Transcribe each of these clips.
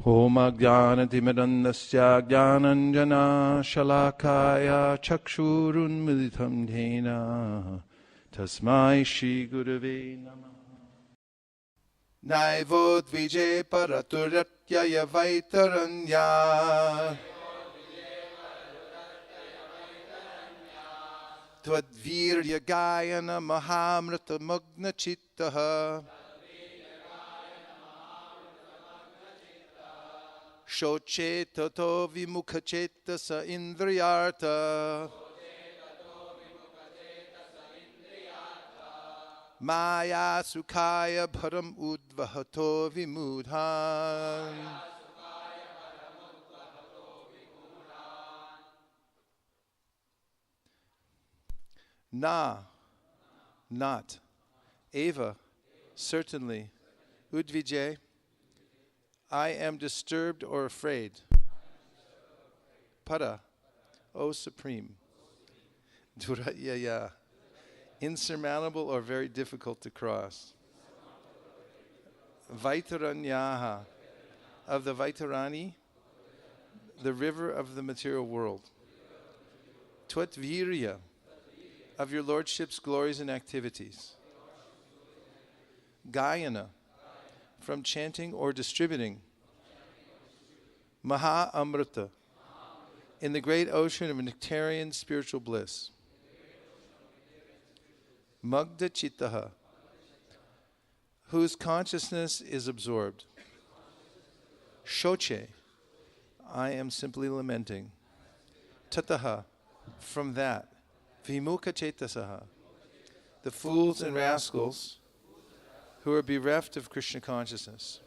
Om Ajnanatimidandasya Jnananjana Shalakaya Chakshurunmilitam Dhena Tasmai Shri Gurave Namah. Naivod Vijay Paraturatyaya Vaitaranya Twadvirya Gayana Mahamrita Magna Chittaha Shoche Tato Vimukha Chetasa Indriyarta Maya Sukhaya Bharam Udvahato Vimudhan. Na, not. Eva, certainly. Udvijay, I am disturbed or afraid. Para, O Supreme. Duratyaya, insurmountable or very difficult to cross. Vaitaranyaha, of the Vaitarani, the river of the material world. Tvatvirya, of your Lordship's glories and activities. Gayana, from chanting or distributing. Maha Amrita, in the great ocean of nectarian spiritual bliss. Magda Chittaha, whose consciousness is absorbed. Shoche, I am simply lamenting. Tataha, from that. Vimukha Chetasaha, the fools and rascals who are bereft of Krishna consciousness.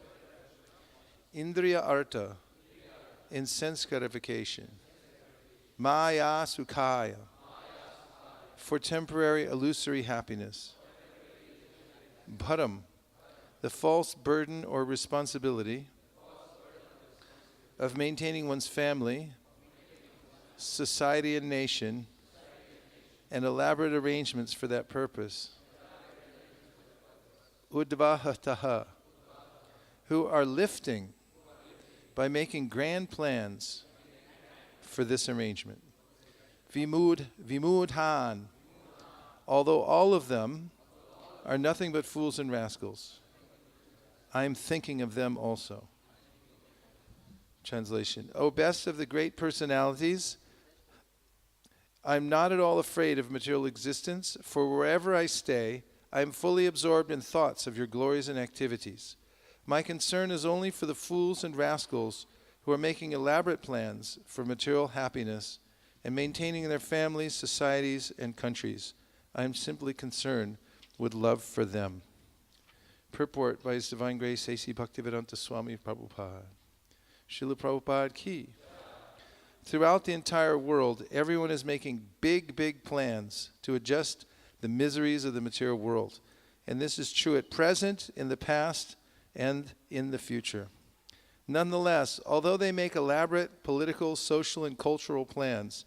Indriya Arta, in sense gratification. Maya Sukhaya, for temporary illusory happiness. Bharam, the false burden or responsibility of maintaining one's family, society and nation, and elaborate arrangements for that purpose. Udvahataha, who are lifting by making grand plans for this arrangement. Vimudhan, although all of them are nothing but fools and rascals, I am thinking of them also. Translation. O best of the great personalities, I'm not at all afraid of material existence, for wherever I stay, I am fully absorbed in thoughts of your glories and activities. My concern is only for the fools and rascals who are making elaborate plans for material happiness and maintaining their families, societies, and countries. I am simply concerned with love for them. Purport by His Divine Grace A.C. Bhaktivedanta Swami Prabhupada. Srila Prabhupada Ki. Throughout the entire world, everyone is making big plans to adjust the miseries of the material world. And this is true at present, in the past, and in the future. Nonetheless, although they make elaborate political, social, and cultural plans,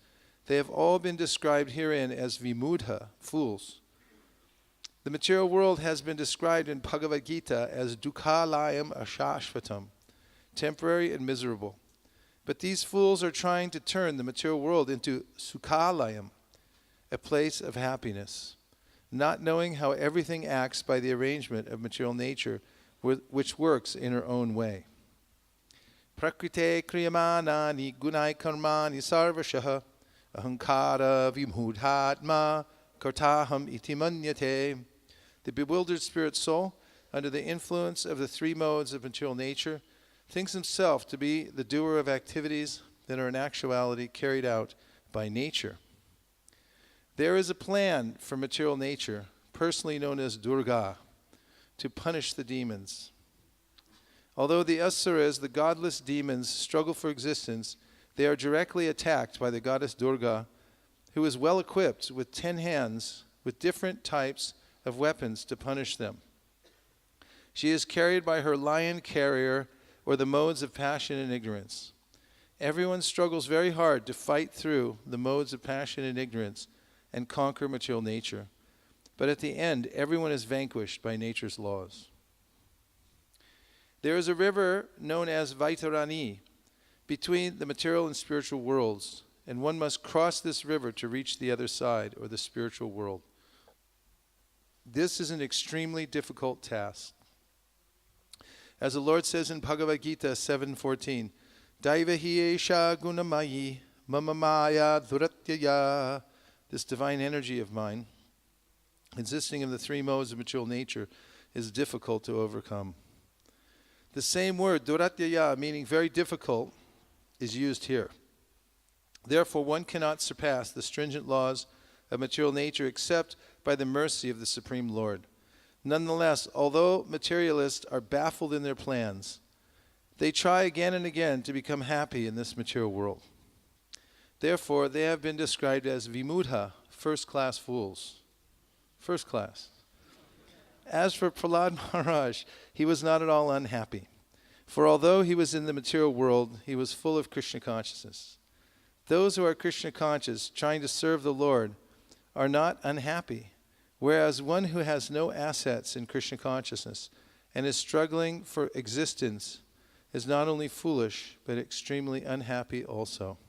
they have all been described herein as vimudha, fools. The material world has been described in Bhagavad Gita as dukhalayam ashashvatam, temporary and miserable. But these fools are trying to turn the material world into sukhalayam, a place of happiness, not knowing how everything acts by the arrangement of material nature, which works in her own way. Prakrite kriyamanani gunai karmani sarvashaha ahankara vimudhatma kartaham iti manyate. The bewildered spirit soul, under the influence of the three modes of material nature, thinks himself to be the doer of activities that are in actuality carried out by nature. There is a plan for material nature, personally known as Durga, to punish the demons. Although the asuras, the godless demons, struggle for existence, they are directly attacked by the goddess Durga, who is well equipped with 10 hands with different types of weapons to punish them. She is carried by her lion carrier, or the modes of passion and ignorance. Everyone struggles very hard to fight through the modes of passion and ignorance and conquer material nature. But at the end, everyone is vanquished by nature's laws. There is a river known as Vaitarani between the material and spiritual worlds, and one must cross this river to reach the other side, or the spiritual world. This is an extremely difficult task. As the Lord says in Bhagavad Gita 7:14, Daivahi esha gunamayi mamamaya dhuratyaya. This divine energy of mine, consisting of the three modes of material nature, is difficult to overcome. The same word, dhuratyaya, meaning very difficult, is used here. Therefore, one cannot surpass the stringent laws of material nature except by the mercy of the Supreme Lord. Nonetheless, although materialists are baffled in their plans, they try again and again to become happy in this material world. Therefore, they have been described as vimudha, first-class fools. First class. As for Prahlad Maharaj, he was not at all unhappy. For although he was in the material world, he was full of Krishna consciousness. Those who are Krishna conscious, trying to serve the Lord, are not unhappy, whereas one who has no assets in Krishna consciousness and is struggling for existence is not only foolish, but extremely unhappy also.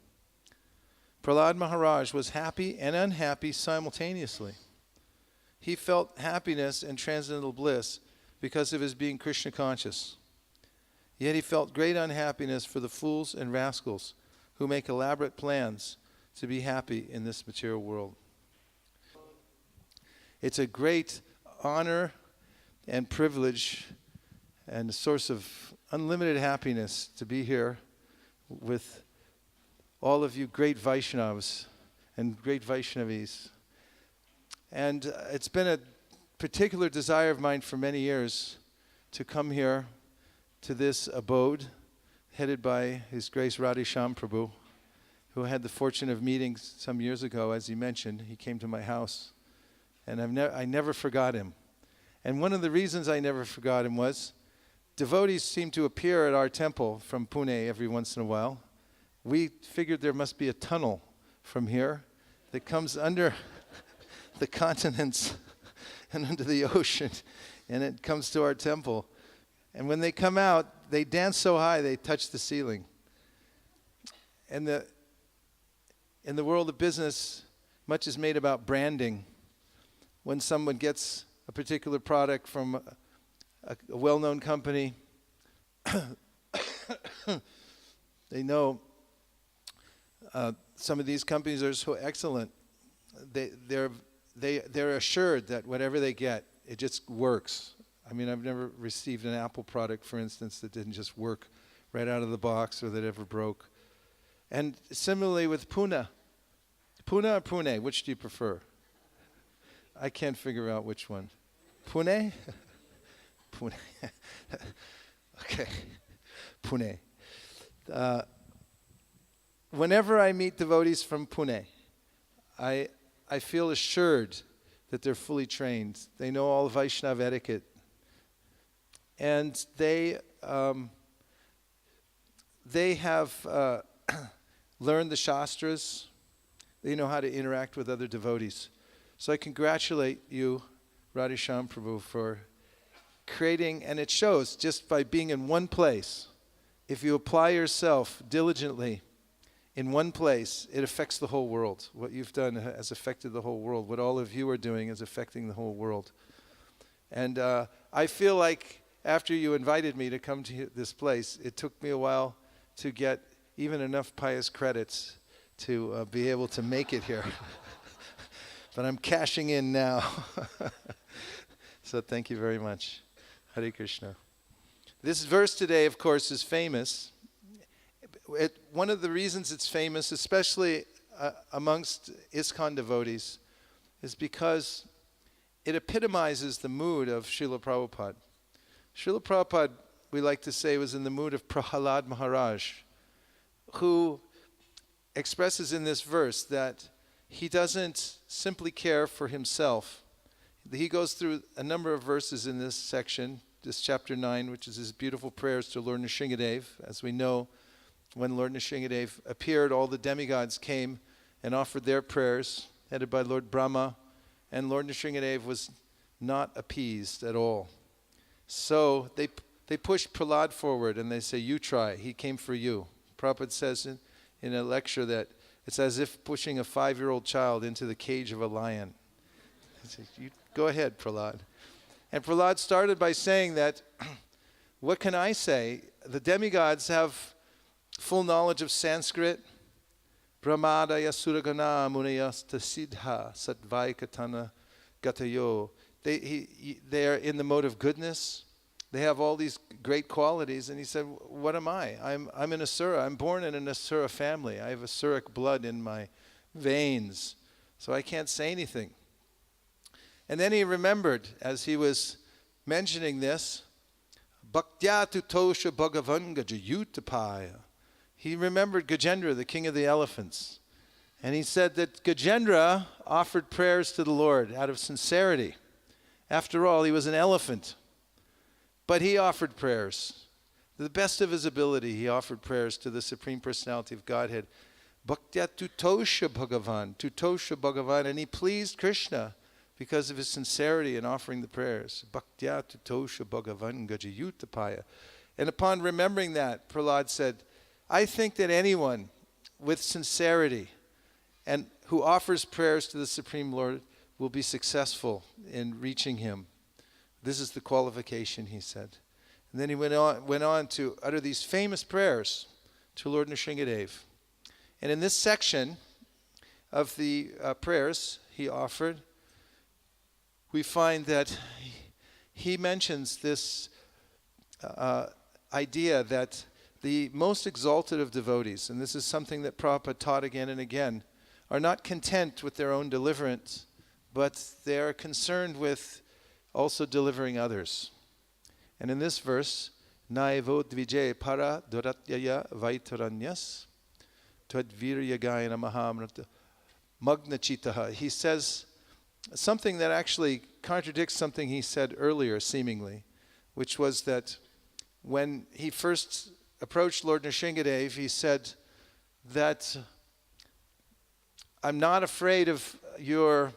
Prahlad Maharaj was happy and unhappy simultaneously. He felt happiness and transcendental bliss because of his being Krishna conscious. Yet he felt great unhappiness for the fools and rascals who make elaborate plans to be happy in this material world. It's a great honor and privilege and a source of unlimited happiness to be here with all of you great Vaishnavas and great Vaishnavis. And it's been a particular desire of mine for many years to come here to this abode headed by His Grace Radhesham Prabhu, who I had the fortune of meeting some years ago. As he mentioned, he came to my house, and I never forgot him. And one of the reasons I never forgot him was devotees seem to appear at our temple from Pune every once in a while. We figured there must be a tunnel from here that comes under the continents and under the ocean, and it comes to our temple. And when they come out, they dance so high they touch the ceiling. And in the world of business, much is made about branding. When someone gets a particular product from a well-known company, they know some of these companies are so excellent. They're assured that whatever they get, it just works. I mean, I've never received an Apple product, for instance, that didn't just work right out of the box or that ever broke. And similarly with Pune. Pune or Pune, which do you prefer? I can't figure out which one. Pune? Pune. Okay. Pune. Whenever I meet devotees from Pune, I feel assured that they're fully trained. They know all Vaishnava etiquette. And they have learned the Shastras. They know how to interact with other devotees. So I congratulate you, Radhesham Prabhu, for creating, and it shows just by being in one place. If you apply yourself diligently in one place, it affects the whole world. What you've done has affected the whole world. What all of you are doing is affecting the whole world. And I feel like after you invited me to come to this place, it took me a while to get even enough pious credits to be able to make it here. But I'm cashing in now. So thank you very much. Hare Krishna. This verse today, of course, is famous. One of the reasons it's famous, especially amongst ISKCON devotees, is because it epitomizes the mood of Srila Prabhupada. Srila Prabhupada, we like to say, was in the mood of Prahlad Maharaj, who expresses in this verse that he doesn't simply care for himself. He goes through a number of verses in this section, this chapter 9, which is his beautiful prayers to Lord Nrsingadev. As we know, when Lord Nrsingadev appeared, all the demigods came and offered their prayers, headed by Lord Brahma, and Lord Nrsingadev was not appeased at all. So they they push Prahlad forward and they say, you try, he came for you. Prabhupada says in a lecture that it's as if pushing a 5-year-old child into the cage of a lion. He says, you go ahead, Prahlad. And Prahlad started by saying that, what can I say? The demigods have full knowledge of Sanskrit. Brahmadaya suragana munayasta siddha satvaikatana gatayo. They are in the mode of goodness. They have all these great qualities. And he said, what am I? I'm an Asura. I'm born in an Asura family. I have Asuric blood in my veins. So I can't say anything. And then he remembered, as he was mentioning this, Bhaktya tutosha bhagavan gajayutapaya. He remembered Gajendra, the king of the elephants. And he said that Gajendra offered prayers to the Lord out of sincerity. After all, he was an elephant. But he offered prayers. To the best of his ability, he offered prayers to the Supreme Personality of Godhead. Bhaktya tutosha bhagavan. And he pleased Krishna because of his sincerity in offering the prayers. Bhaktya tutosha bhagavan gajayutapaya. And upon remembering that, Prahlad said, I think that anyone with sincerity and who offers prayers to the Supreme Lord will be successful in reaching him. This is the qualification, he said. And then he went on to utter these famous prayers to Lord Nrsingadev. And in this section of the prayers he offered, we find that he mentions this idea that the most exalted of devotees, and this is something that Prabhupada taught again and again, are not content with their own deliverance, but they are concerned with also delivering others. And in this verse, Naivo dvijay para doratyaya vaitaranyas tadvirya gayana mahamrata magnachitaha. He says something that actually contradicts something he said earlier, seemingly, which was that when he first approached Lord Nrsingadev, he said that I'm not afraid of your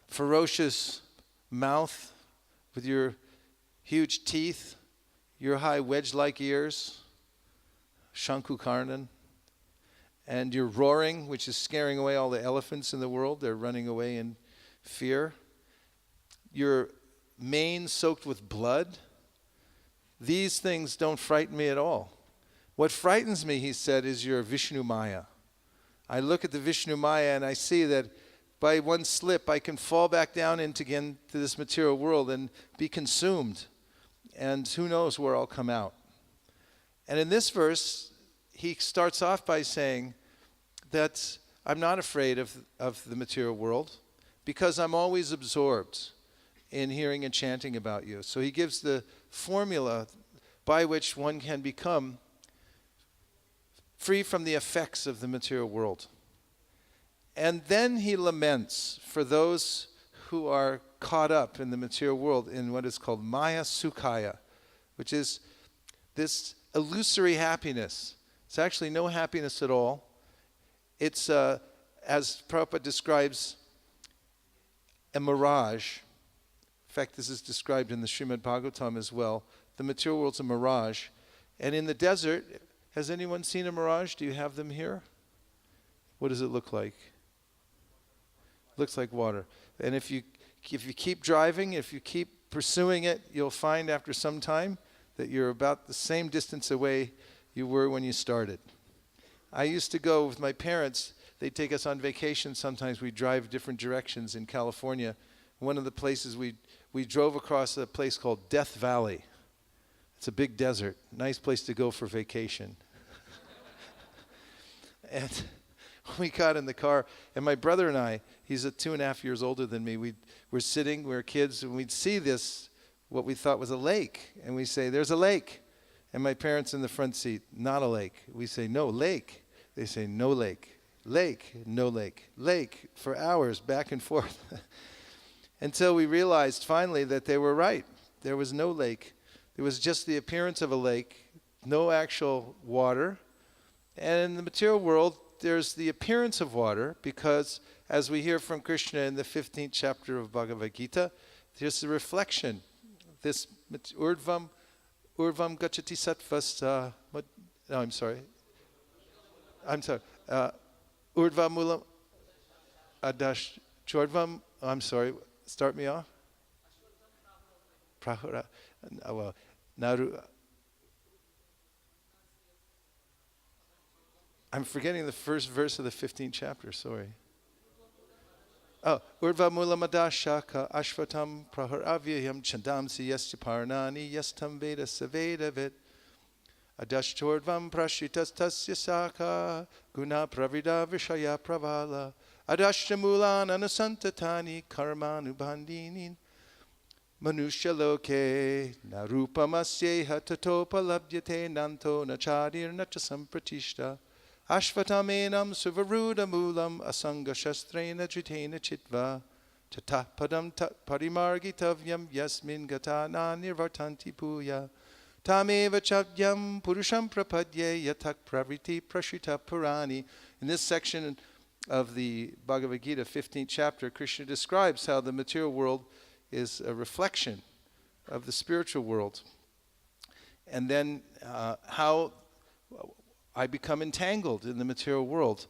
ferocious mouth with your huge teeth, your high wedge-like ears, Shankukarnan, and your roaring, which is scaring away all the elephants in the world. They're running away in fear. Your mane soaked with blood. These things don't frighten me at all. What frightens me, he said, is your Vishnu Maya. I look at the Vishnu Maya and I see that by one slip I can fall back down into this material world and be consumed. And who knows where I'll come out. And in this verse, he starts off by saying that I'm not afraid of the material world because I'm always absorbed in hearing and chanting about you. So he gives the formula by which one can become free from the effects of the material world. And then he laments for those who are caught up in the material world in what is called Maya Sukhaya, which is this illusory happiness. It's actually no happiness at all. It's, as Prabhupada describes, a mirage. In fact, this is described in the Srimad Bhagavatam as well. The material world's a mirage. And in the desert, has anyone seen a mirage? Do you have them here? What does it look like? Looks like water. And if you keep driving, if you keep pursuing it, you'll find after some time that you're about the same distance away you were when you started. I used to go with my parents. They'd take us on vacation. Sometimes we'd drive different directions in California. One of the places we drove across a place called Death Valley. It's a big desert. Nice place to go for vacation. And we got in the car, and my brother and I, he's 2.5 years older than me, we were kids, and we'd see this, what we thought was a lake. And we say, there's a lake. And my parents in the front seat, not a lake. We say, no, lake. They say, no lake. Lake, no lake. Lake, for hours, back and forth. Until we realized finally that they were right. There was no lake. There was just the appearance of a lake, no actual water. And in the material world, there's the appearance of water because, as we hear from Krishna in the 15th chapter of Bhagavad Gita, there's the reflection. This urdhvam Urvam gachati sattvasa. No, I'm sorry. Urdva mulam adash chordvam. I'm sorry. Start me off. Prahura. Well, naru. I'm forgetting the first verse of the 15th chapter. Sorry. Oh, Urdva mulamadashaka ashvatam praharavyayam chandamsi yasya parnani yastam veda saveda vid adashchordvam prashitas tasya saka guna pravida vishaya pravala adashtamulan anusantatani karmanubandinin manusya loke narupamasyeha tatopalabhyate nanto nachadir nacha sampratishta Ashvatamenam suvaruda mulam asanga shastrena jitena chitva tata padam parimargitavyam yasmin gatana nirvartanti puya tameva chavyam purusham prapadye yatak praviti prashita purani. In this section of the Bhagavad Gita, 15th chapter, Krishna describes how the material world is a reflection of the spiritual world. And then how I become entangled in the material world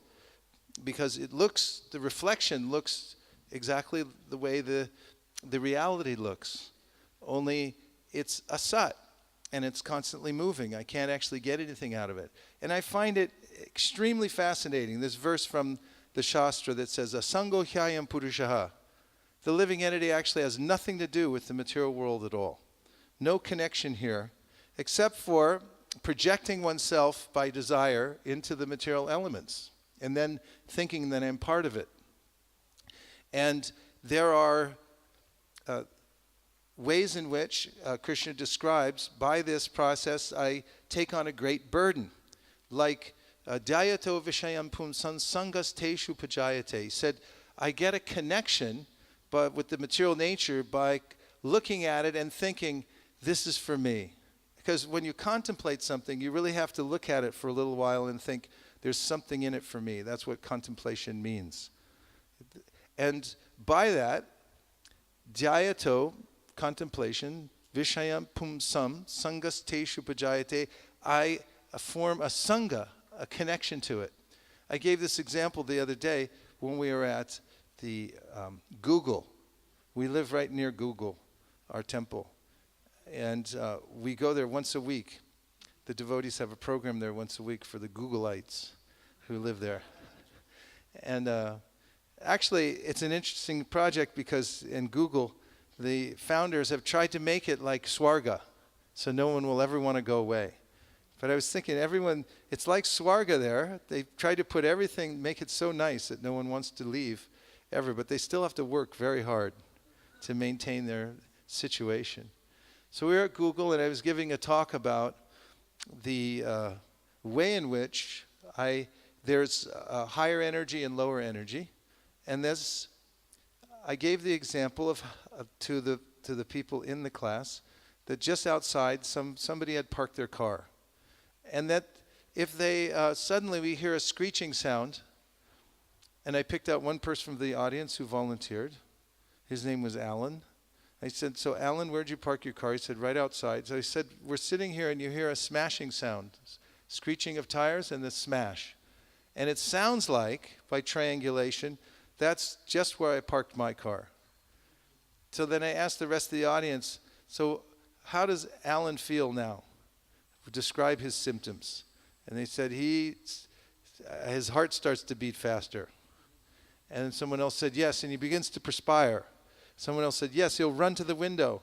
because the reflection looks exactly the way the reality looks. Only it's asat and it's constantly moving. I can't actually get anything out of it. And I find it extremely fascinating, this verse from the Shastra that says, Asango hyayam purushaha. The living entity actually has nothing to do with the material world at all. No connection here, except for projecting oneself by desire into the material elements and then thinking that I'm part of it. And there are ways in which Krishna describes, by this process I take on a great burden. Like Dhyato Vishayam Pumsan Sangas Teshu Pajayate. He said, I get a connection but with the material nature by looking at it and thinking, this is for me. Because when you contemplate something, you really have to look at it for a little while and think, there's something in it for me. That's what contemplation means. And by that, dhyato, contemplation, vishayam pumsam, sangas teshu pajayate, I form a sangha, a connection to it. I gave this example the other day when we were at the Google. We live right near Google, our temple. And we go there once a week. The devotees have a program there once a week for the Googleites who live there. And actually, it's an interesting project because in Google, the founders have tried to make it like Swarga, so no one will ever want to go away. But I was thinking, it's like Swarga there. They tried to put everything, make it so nice that no one wants to leave ever, but they still have to work very hard to maintain their situation. So we were at Google, and I was giving a talk about the way in which there's higher energy and lower energy, and I gave the example to the people in the class that just outside somebody had parked their car, and that if they suddenly we hear a screeching sound, and I picked out one person from the audience who volunteered. His name was Alan. I said, so Alan, where'd you park your car? He said, right outside. So I said, we're sitting here and you hear a smashing sound, screeching of tires and the smash. And it sounds like, by triangulation, that's just where I parked my car. So then I asked the rest of the audience, so how does Alan feel now? Describe his symptoms. And they said, his heart starts to beat faster. And someone else said, yes, and he begins to perspire. Someone else said, yes, he'll run to the window.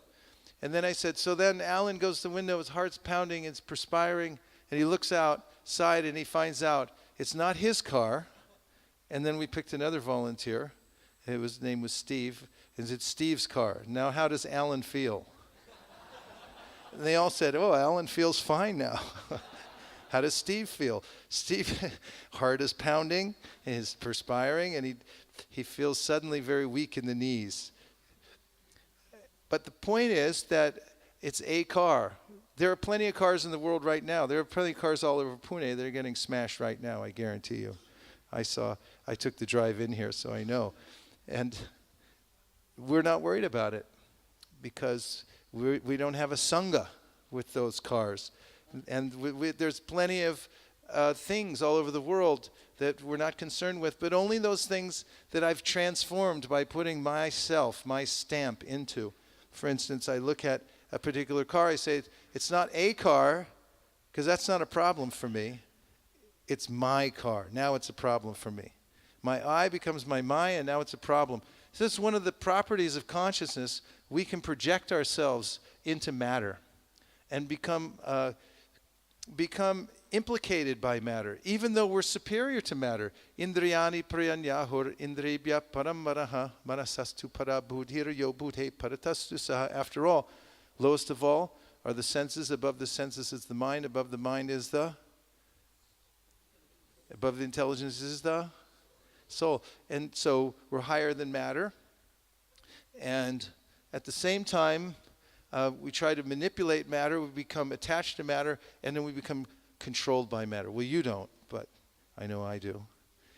And then I said, so then Alan goes to the window, his heart's pounding, it's perspiring, and he looks outside and he finds out it's not his car. And then we picked another volunteer. His name was Steve. And it's Steve's car. Now how does Alan feel? And they all said, oh, Alan feels fine now. How does Steve feel? Steve, heart is pounding, is perspiring, and he feels suddenly very weak in the knees. But the point is that it's a car. There are plenty of cars in the world right now. There are plenty of cars all over Pune that are getting smashed right now, I guarantee you. I took the drive in here, so I know. And we're not worried about it because we don't have a sangha. with those cars. And there's plenty of things all over the world that we're not concerned with, but only those things that I've transformed by putting myself, my stamp into. For instance, I look at a particular car, I say, it's not a car, because that's not a problem for me. It's my car. Now it's a problem for me. My I becomes my Maya, and now it's a problem. So this is one of the properties of consciousness. We can project ourselves into matter and become implicated by matter, even though we're superior to matter. Indriyani priyanyahur indribhya paramaraha manasastu parabudhir yobudhe paratastu saha. After all, lowest of all are the senses. Above the senses is the mind. Above the mind is the... Above the intelligence is the soul. And so we're higher than matter. And at the same time, we try to manipulate matter. We become attached to matter. And then we become controlled by matter. Well, you don't, but I know I do.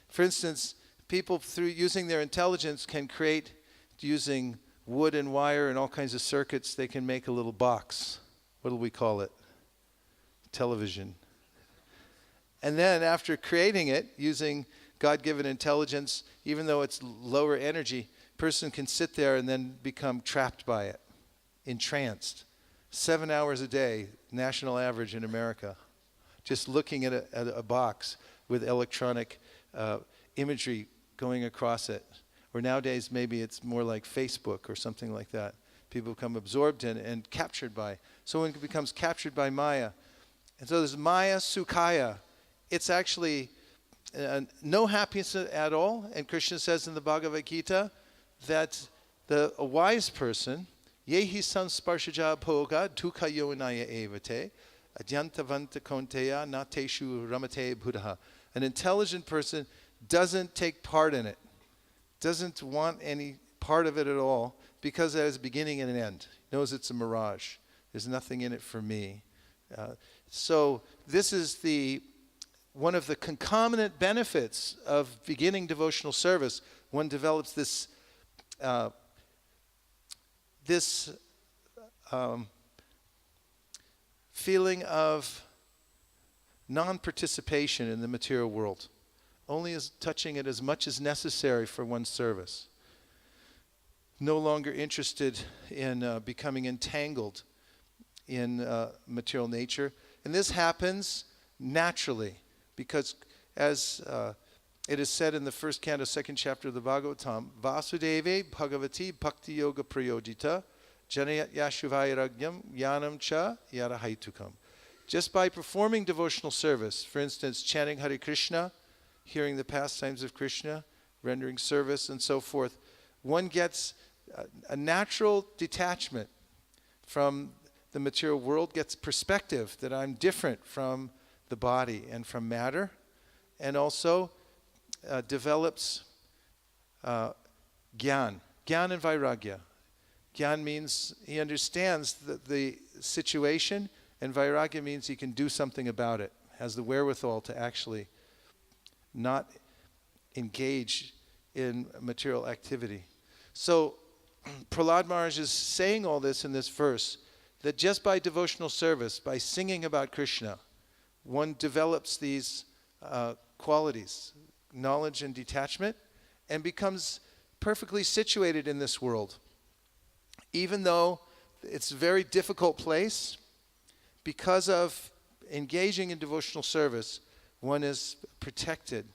For instance, people through using their intelligence can create, using wood and wire and all kinds of circuits, they can make a little box. What do we call it? Television. And then after creating it, using God-given intelligence, even though it's lower energy, person can sit there and then become trapped by it, entranced. 7 hours a day, national average in America, just looking at a box with electronic imagery going across it. Or nowadays, maybe it's more like Facebook or something like that. People become absorbed in and captured by. So one becomes captured by Maya. And so there's Maya Sukhaya. It's actually no happiness at all. And Krishna says in the Bhagavad Gita that a wise person, yehi samsparshaja bhoga dukha yonaya evate, adyantavanta konteya nateshu ramate buddha. An intelligent person doesn't take part in it, doesn't want any part of it at all, because it has a beginning and an end. Knows it's a mirage. There's nothing in it for me. So this is one of the concomitant benefits of beginning devotional service. One develops this feeling of non-participation in the material world, only as touching it as much as necessary for one's service. No longer interested in becoming entangled in material nature. And this happens naturally, because as it is said in the first canto, second chapter of the Bhagavatam, Vasudeve Bhagavati Bhakti Yoga Prayojita Janayat Yashuvairagyam Yanam Cha Yarahaitukam. Just by performing devotional service, for instance, chanting Hare Krishna, hearing the pastimes of Krishna, rendering service, and so forth, one gets a natural detachment from the material world, gets perspective that I'm different from the body and from matter, and also develops Gyan and Vairagya. Gyan means he understands the situation, and Vairagya means he can do something about it, has the wherewithal to actually not engage in material activity. So Prahlad Maharaj is saying all this in this verse, that just by devotional service, by singing about Krishna, one develops these qualities, knowledge and detachment, and becomes perfectly situated in this world. Even though it's a very difficult place, because of engaging in devotional service, one is protected.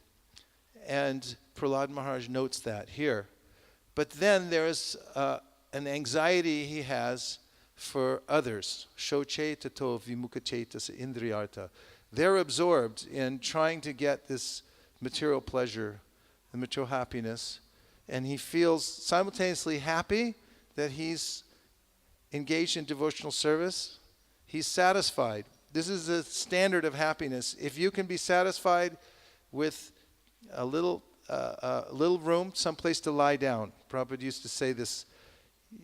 And Prahlad Maharaj notes that here. But then there is an anxiety he has for others. Shoche tato vimukachetasa indriyarta. They're absorbed in trying to get this material pleasure, the material happiness, and he feels simultaneously happy that he's engaged in devotional service. He's satisfied. This is the standard of happiness. If you can be satisfied with a little room, some place to lie down. Prabhupada used to say this,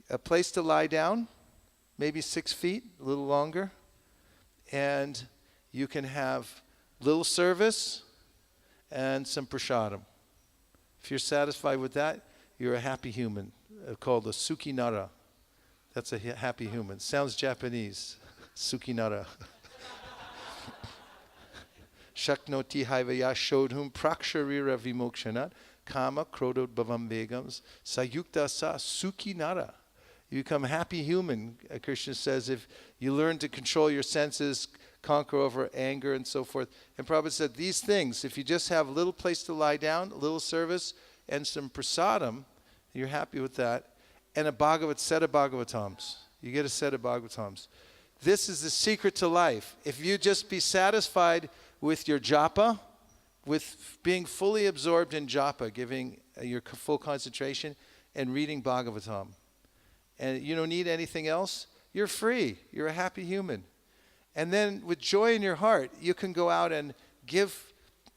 a place to lie down, maybe 6 feet, a little longer, and you can have little service and some prasadam. If you're satisfied with that, you're a happy human, called a sukhi nara. That's a happy human. Sounds Japanese. Sukhinara. Shaknoti haivaya shodhum praksharira vimokshanat kama krodot bhavam vegams sayukta sa sukhinara. You become happy human, Krishna says, if you learn to control your senses, conquer over anger and so forth. And Prabhupada said these things, if you just have a little place to lie down, a little service, and some prasadam, you're happy with that, and a set of Bhagavatams. You get a set of Bhagavatams. This is the secret to life. If you just be satisfied with your japa, with being fully absorbed in japa, giving your full concentration, and reading Bhagavatam, and you don't need anything else, you're free. You're a happy human. And then with joy in your heart, you can go out and give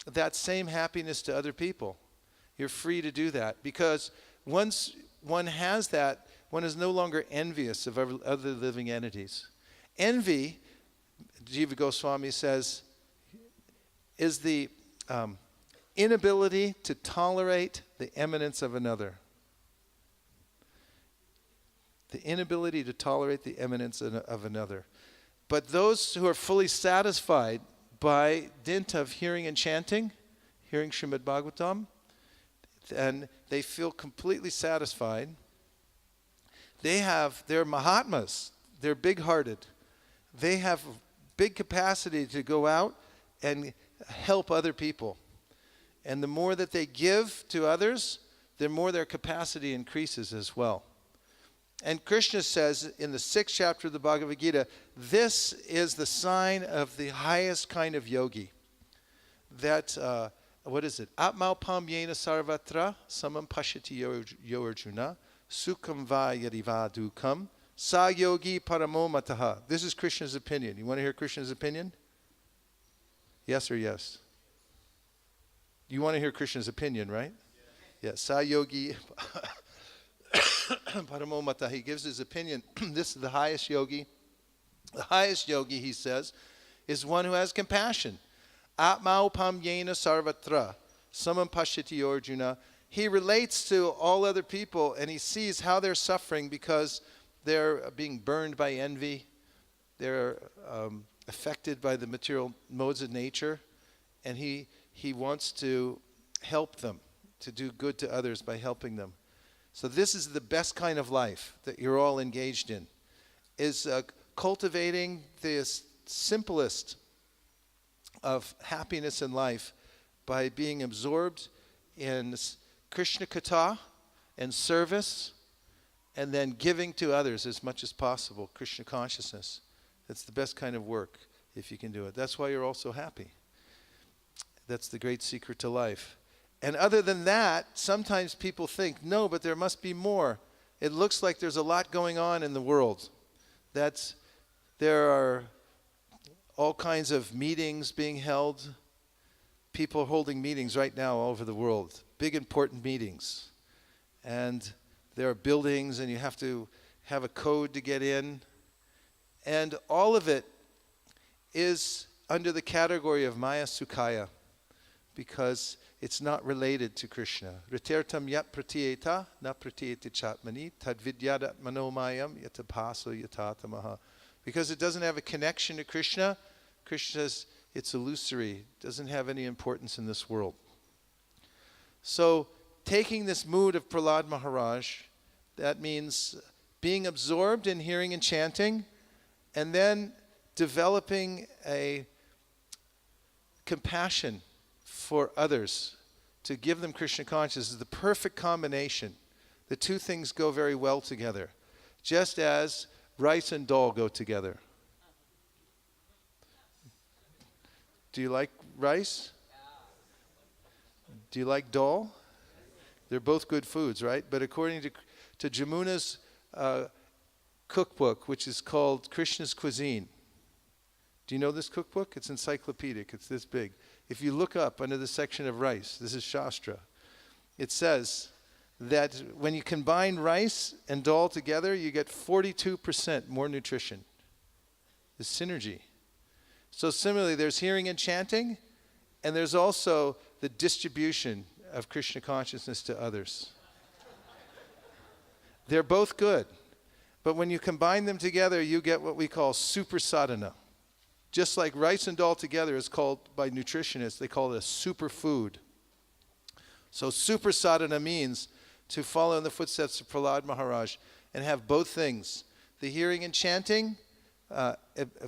that same happiness to other people. You're free to do that. Because once one has that, one is no longer envious of other living entities. Envy, Jiva Goswami says, is the inability to tolerate the eminence of another. The inability to tolerate the eminence of another. But those who are fully satisfied by dint of hearing and chanting, hearing Srimad Bhagavatam, and they feel completely satisfied, they're Mahatmas, they're big-hearted. They have big capacity to go out and help other people. And the more that they give to others, the more their capacity increases as well. And Krishna says in the 6th chapter of the Bhagavad Gita, this is the sign of the highest kind of yogi. That, what is it? Atmaupam yena sarvatra samam pashyati yoarjuna sukham va yadiva dukam sa yogi paramo mataha. This is Krishna's opinion. You want to hear Krishna's opinion? Yes or yes? You want to hear Krishna's opinion, right? Yes. Sa yogi paramo mataha. He gives his opinion. This is the highest yogi. The highest yogi, he says, is one who has compassion. Atmaupam yena sarvatra samam pashyati arjuna. He relates to all other people and he sees how they're suffering because they're being burned by envy. They're affected by the material modes of nature. And he wants to help them, to do good to others by helping them. So this is the best kind of life that you're all engaged in, is cultivating the simplest of happiness in life by being absorbed in Krishna Katha and service, and then giving to others as much as possible, Krishna consciousness. That's the best kind of work if you can do it. That's why you're all so happy. That's the great secret to life. And other than that, sometimes people think, no, but there must be more. It looks like there's a lot going on in the world. There are all kinds of meetings being held. People are holding meetings right now all over the world. Big, important meetings. And there are buildings, and you have to have a code to get in. And all of it is under the category of Maya Sukhaya, because it's not related to Krishna. Ritertam yat pratiyeta na pratiyeti chatmani tad vidyadat manomayam yatapaso yatatamaha. Because it doesn't have a connection to Krishna, Krishna says it's illusory, doesn't have any importance in this world. So taking this mood of Prahlad Maharaj, that means being absorbed in hearing and chanting, and then developing a compassion for others, to give them Krishna consciousness is the perfect combination. The two things go very well together, just as rice and dal go together. Do you like rice? Do you like dal? They're both good foods, right? But according to Jamuna's cookbook, which is called Krishna's Cuisine. Do you know this cookbook? It's encyclopedic. It's this big. If you look up under the section of rice, this is Shastra, it says that when you combine rice and dal together, you get 42% more nutrition. The synergy. So similarly, there's hearing and chanting, and there's also the distribution of Krishna consciousness to others. They're both good. But when you combine them together, you get what we call super sadhana. Just like rice and dal together is called by nutritionists, they call it a superfood. So super sadhana means to follow in the footsteps of Prahlad Maharaj and have both things. The hearing and chanting, a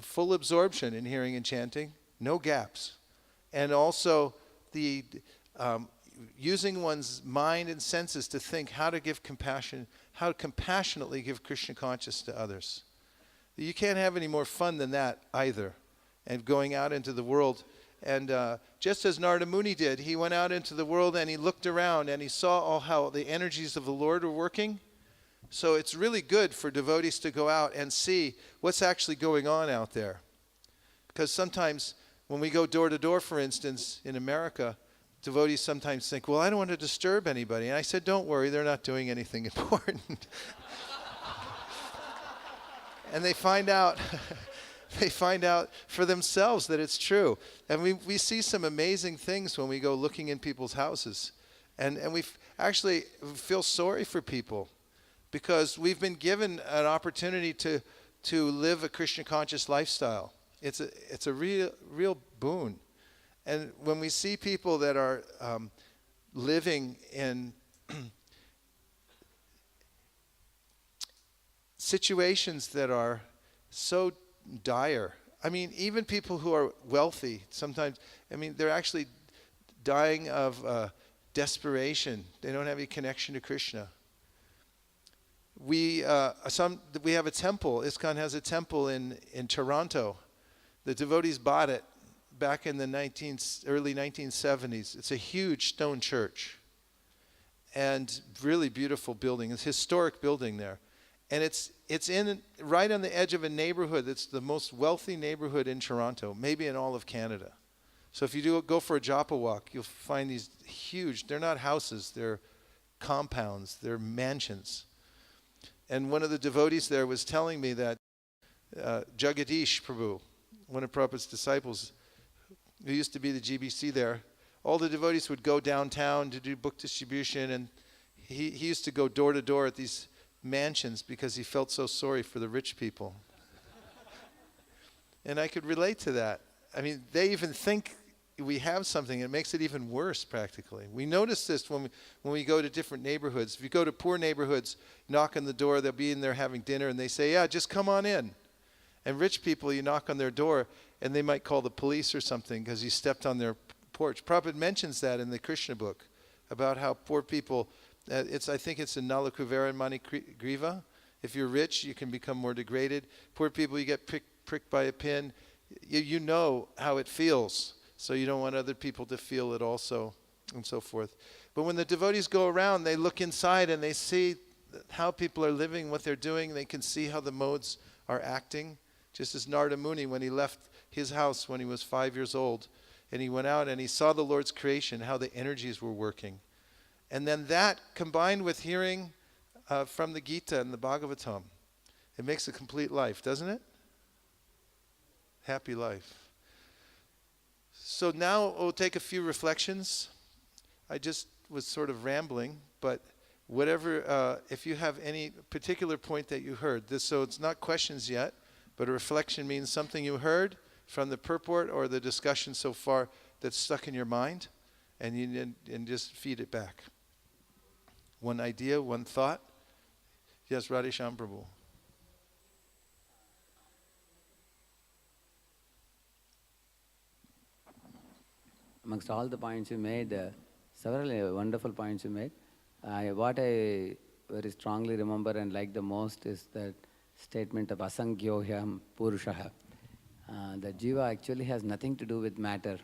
full absorption in hearing and chanting, no gaps. And also the using one's mind and senses to think how to give compassion, how to compassionately give Krishna consciousness to others. You can't have any more fun than that either. And going out into the world. And just as Narada Muni did, he went out into the world and he looked around and he saw all how the energies of the Lord were working. So it's really good for devotees to go out and see what's actually going on out there. Because sometimes when we go door to door, for instance, in America, devotees sometimes think, well, I don't want to disturb anybody. And I said, don't worry, they're not doing anything important. And they find out for themselves that it's true. And we see some amazing things when we go looking in people's houses. And we actually feel sorry for people because we've been given an opportunity to live a Krishna conscious lifestyle. It's a real boon. And when we see people that are living in situations that are so dire, I mean, even people who are wealthy, sometimes, I mean, they're actually dying of desperation. They don't have any connection to Krishna. We have a temple. ISKCON has a temple in Toronto. The devotees bought it back in the early 1970s. It's a huge stone church and really beautiful building. It's a historic building there. And it's right on the edge of a neighborhood that's the most wealthy neighborhood in Toronto, maybe in all of Canada. So if you go for a japa walk, you'll find these huge, they're not houses, they're compounds, they're mansions. And one of the devotees there was telling me that Jagadish Prabhu, one of Prabhupada's disciples, who used to be the GBC there, all the devotees would go downtown to do book distribution, and he used to go door to door at these mansions because he felt so sorry for the rich people. And I could relate to that. I mean, they even think we have something. It makes it even worse practically. We notice this when we go to different neighborhoods. If you go to poor neighborhoods, knock on the door, they'll be in there having dinner, and they say, yeah, just come on in. And rich people, you knock on their door, and they might call the police or something because you stepped on their porch. Prabhupada mentions that in the Krishna book about how poor people, I think it's in Nalakuvera and Manikriva. If you're rich, you can become more degraded. Poor people, you get pricked by a pin. You know how it feels, so you don't want other people to feel it also, and so forth. But when the devotees go around, they look inside and they see how people are living, what they're doing. They can see how the modes are acting. Just as Narada Muni, when he left his house when he was 5 years old, and he went out and he saw the Lord's creation, how the energies were working. And then that, combined with hearing from the Gita and the Bhagavatam, it makes a complete life, doesn't it? Happy life. So now we'll take a few reflections. I just was sort of rambling, but whatever, if you have any particular point that you heard, so it's not questions yet, but a reflection means something you heard from the purport or the discussion so far that's stuck in your mind, and just feed it back. One idea, one thought. Yes, Radhesham Prabhu. Amongst all the points you made, several wonderful points you made. What I very strongly remember and like the most is that statement of asangyohyam purushaha. The jiva actually has nothing to do with matter,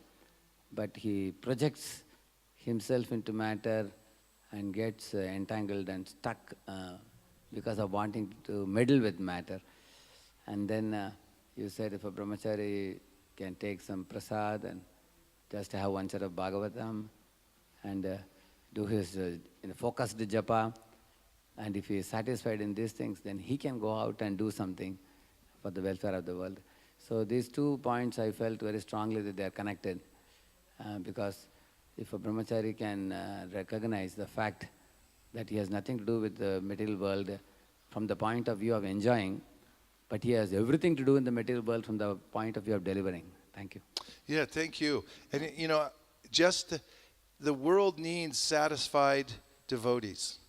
but he projects himself into matter and gets entangled and stuck because of wanting to meddle with matter. And then you said if a brahmachari can take some prasad and just have one set of Bhagavatam and do his focused japa, and if he is satisfied in these things, then he can go out and do something for the welfare of the world. So these 2 points I felt very strongly that they are connected, because if a brahmachari can recognize the fact that he has nothing to do with the material world, from the point of view of enjoying, but he has everything to do in the material world from the point of view of delivering. Thank you. Yeah, thank you. And just the world needs satisfied devotees.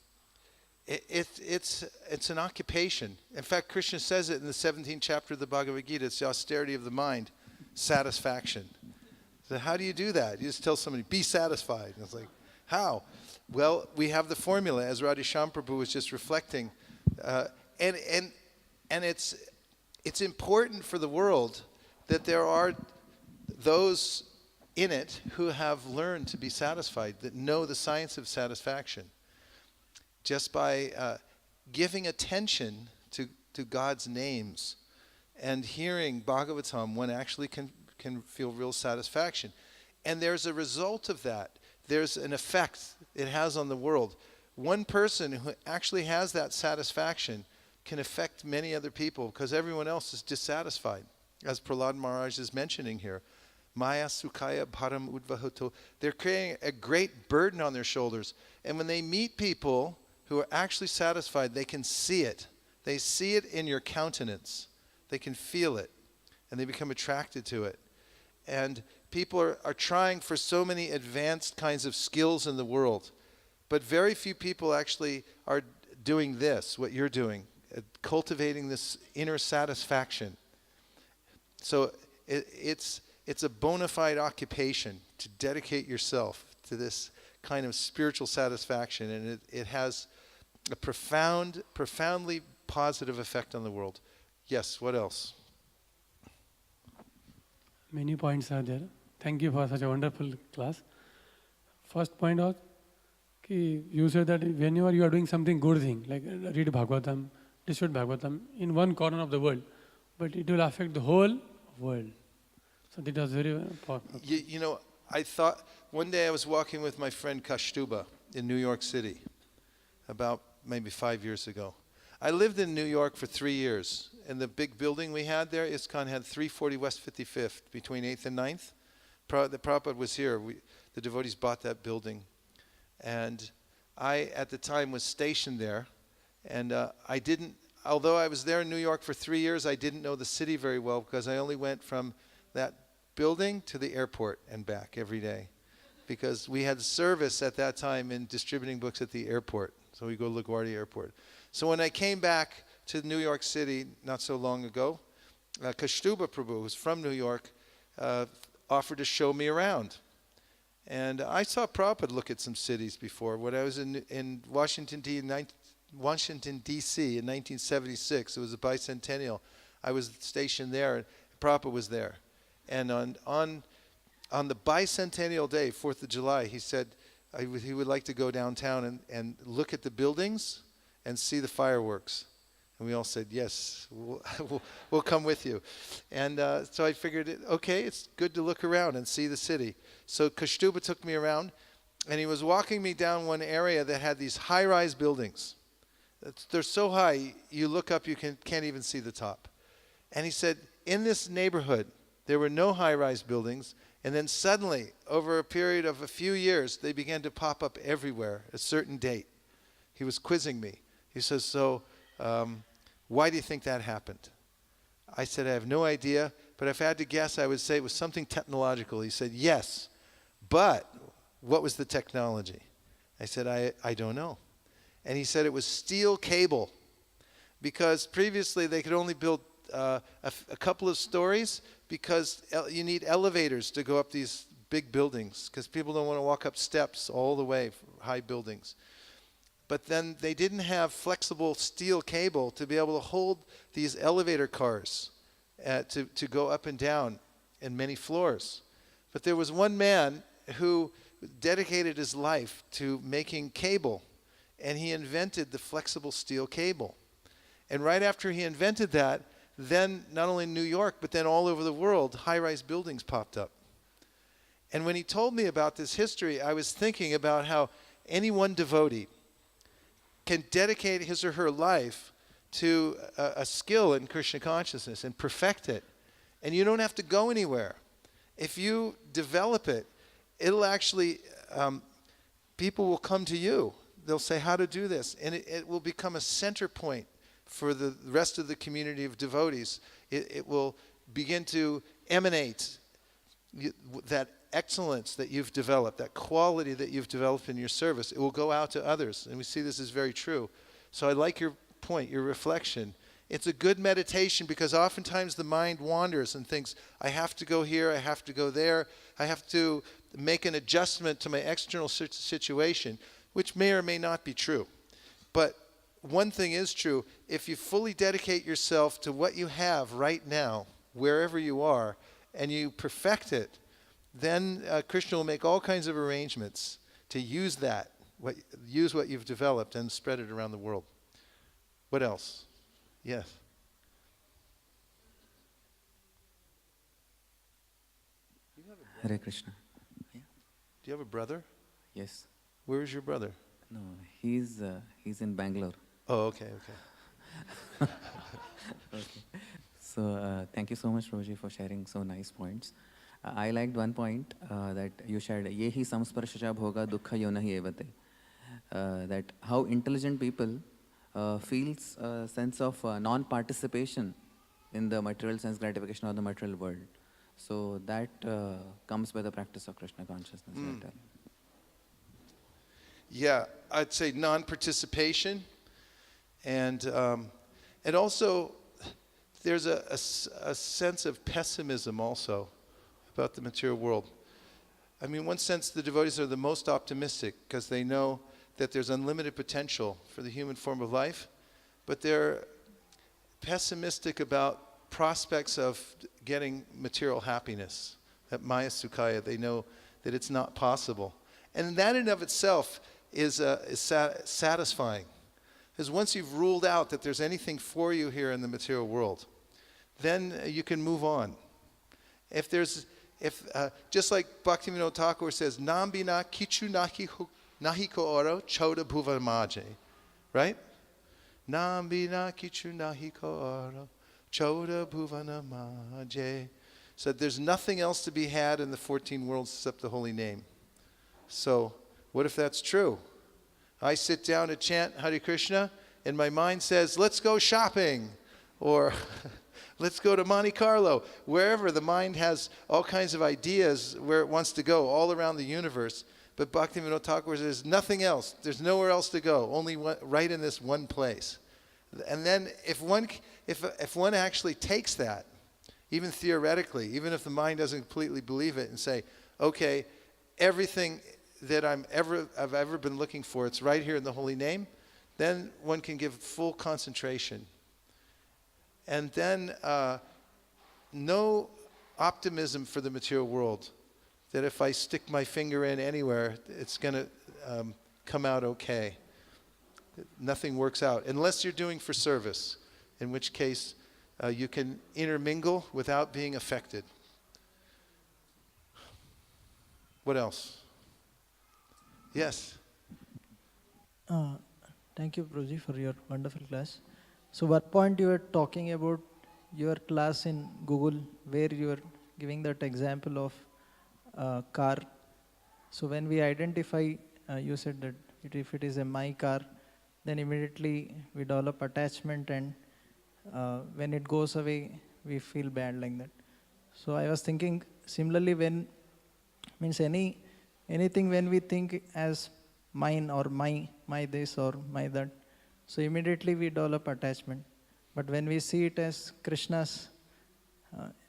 It's an occupation. In fact, Krishna says it in the 17th chapter of the Bhagavad Gita. It's the austerity of the mind, satisfaction. So how do you do that? You just tell somebody, be satisfied. And it's like, how? Well, we have the formula, as Radhesham Prabhu was just reflecting. And it's important for the world that there are those in it who have learned to be satisfied, that know the science of satisfaction. Just by giving attention to God's names and hearing Bhagavatam, one actually can feel real satisfaction. And there's a result of that. There's an effect it has on the world. One person who actually has that satisfaction can affect many other people because everyone else is dissatisfied, as Prahlad Maharaj is mentioning here. Maya Sukhaya Bharam Udvahoto. They're carrying a great burden on their shoulders. And when they meet people who are actually satisfied, they can see it. They see it in your countenance. They can feel it. And they become attracted to it. And people are trying for so many advanced kinds of skills in the world. But very few people actually are doing this, what you're doing, cultivating this inner satisfaction. So it's a bona fide occupation to dedicate yourself to this kind of spiritual satisfaction, and it has a profoundly positive effect on the world. Yes, what else? Many points are there. Thank you for such a wonderful class. First point was, you said that whenever you are doing something good thing, like read Bhagavatam, distribute Bhagavatam in one corner of the world, but it will affect the whole world. So that was very powerful. I thought, one day I was walking with my friend Kashtuba in New York City, about maybe 5 years ago. I lived in New York for 3 years, and the big building we had there, ISKCON had 340 West 55th, between 8th and 9th. The Prabhupada was here. The devotees bought that building. And I, at the time, was stationed there. And although I was there in New York for 3 years, I didn't know the city very well because I only went from that building to the airport and back every day. Because we had service at that time in distributing books at the airport. So we go to LaGuardia Airport. So when I came back to New York City not so long ago, Kashtuba Prabhu, who's from New York, offered to show me around. And I saw Prabhupada look at some cities before. When I was in Washington, D.C. in 1976, it was a bicentennial. I was stationed there, and Prabhupada was there. And on the bicentennial day, 4th of July, he said he would like to go downtown and look at the buildings and see the fireworks. And we all said, yes, we'll come with you. And so I figured, okay, it's good to look around and see the city. So Kashtuba took me around, and he was walking me down one area that had these high-rise buildings. They're so high, you look up, you can't even see the top. And he said, in this neighborhood, there were no high-rise buildings, and then suddenly, over a period of a few years, they began to pop up everywhere, a certain date. He was quizzing me. He says, so why do you think that happened? I said, I have no idea, but if I had to guess, I would say it was something technological. He said, yes, but what was the technology? I said, I don't know. And he said it was steel cable, because previously they could only build a couple of stories because you need elevators to go up these big buildings because people don't want to walk up steps all the way for high buildings. But then they didn't have flexible steel cable to be able to hold these elevator cars to go up and down in many floors. But there was one man who dedicated his life to making cable, and he invented the flexible steel cable. And right after he invented that, then not only in New York, but then all over the world, high-rise buildings popped up. And when he told me about this history, I was thinking about how any one devotee can dedicate his or her life to a skill in Krishna consciousness and perfect it. And you don't have to go anywhere. If you develop it, it'll actually, people will come to you. They'll say how to do this. And it will become a center point for the rest of the community of devotees. It will begin to emanate that excellence that you've developed, that quality that you've developed in your service. It will go out to others. And we see this is very true. So I like your point, your reflection. It's a good meditation because oftentimes the mind wanders and thinks, I have to go here, I have to go there, I have to make an adjustment to my external situation, which may or may not be true. But one thing is true, if you fully dedicate yourself to what you have right now, wherever you are, and you perfect it, then Krishna will make all kinds of arrangements to use that, use what you've developed and spread it around the world. What else? Yes. Hare Krishna. Yeah. Do you have a brother? Yes. Where is your brother? No, he's in Bangalore. Oh, okay. Okay. So thank you so much, Prabhuji, for sharing so nice points. I liked one point that you shared, yehi samsparshacha bhoga dukkha yonahi evate. That how intelligent people feels a sense of non-participation in the material sense gratification of the material world. So that comes by the practice of Krishna consciousness. Yeah, I'd say non-participation, and also there's a sense of pessimism also about the material world. I mean, in one sense, the devotees are the most optimistic because they know that there's unlimited potential for the human form of life, but they're pessimistic about prospects of getting material happiness. At Maya Sukhaya, they know that it's not possible. And that in and of itself is satisfying. Because once you've ruled out that there's anything for you here in the material world, then you can move on. Just like Bhaktivinoda Thakur says, Nambina kichu nahi ko oro choda bhuva maje. Right? Nambina kichu nahi ko oro choda bhuvana maje. So there's nothing else to be had in the 14 worlds except the holy name. So what if that's true? I sit down to chant Hare Krishna and my mind says, let's go shopping, or let's go to Monte Carlo. Wherever the mind has all kinds of ideas where it wants to go all around the universe. But Bhaktivinoda Thakur says nothing else. There's nowhere else to go, only right in this one place. And then if one actually takes that, even theoretically, even if the mind doesn't completely believe it, and say, okay, everything that I've ever been looking for, it's right here in the holy name, then one can give full concentration. And then no optimism for the material world, that if I stick my finger in anywhere, it's going to come out okay. Nothing works out, unless you're doing for service, in which case you can intermingle without being affected. What else? Yes. Thank you, Prabhuji, for your wonderful class. So what point you were talking about your class in Google, where you were giving that example of car. So when we identify, you said that if it is a my car, then immediately we develop attachment, and when it goes away, we feel bad like that. So I was thinking, similarly, when anything when we think as mine or my this or my that, so immediately we develop attachment. But when we see it as Krishna's,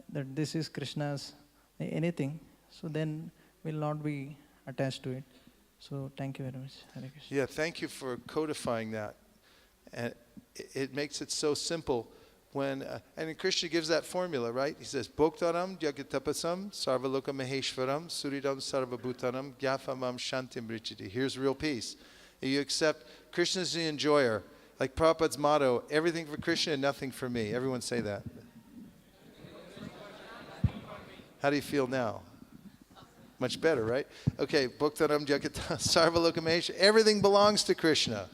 that this is Krishna's, anything, so then we'll not be attached to it. So thank you very much. Hare Krishna. Yeah, thank you for codifying that. And it makes it so simple when, and Krishna gives that formula, right? He says, Bhoktaram jagatapasam sarvaloka maheshwaram suridam sarvabhutanam gyafamam shantim brichiti. Here's real peace. You accept Krishna's the enjoyer. Like Prabhupada's motto, everything for Krishna and nothing for me. Everyone say that. How do you feel now? Much better, right? Okay, Bhoktaram Jagata Sarvaloka Mahesh. Everything belongs to Krishna.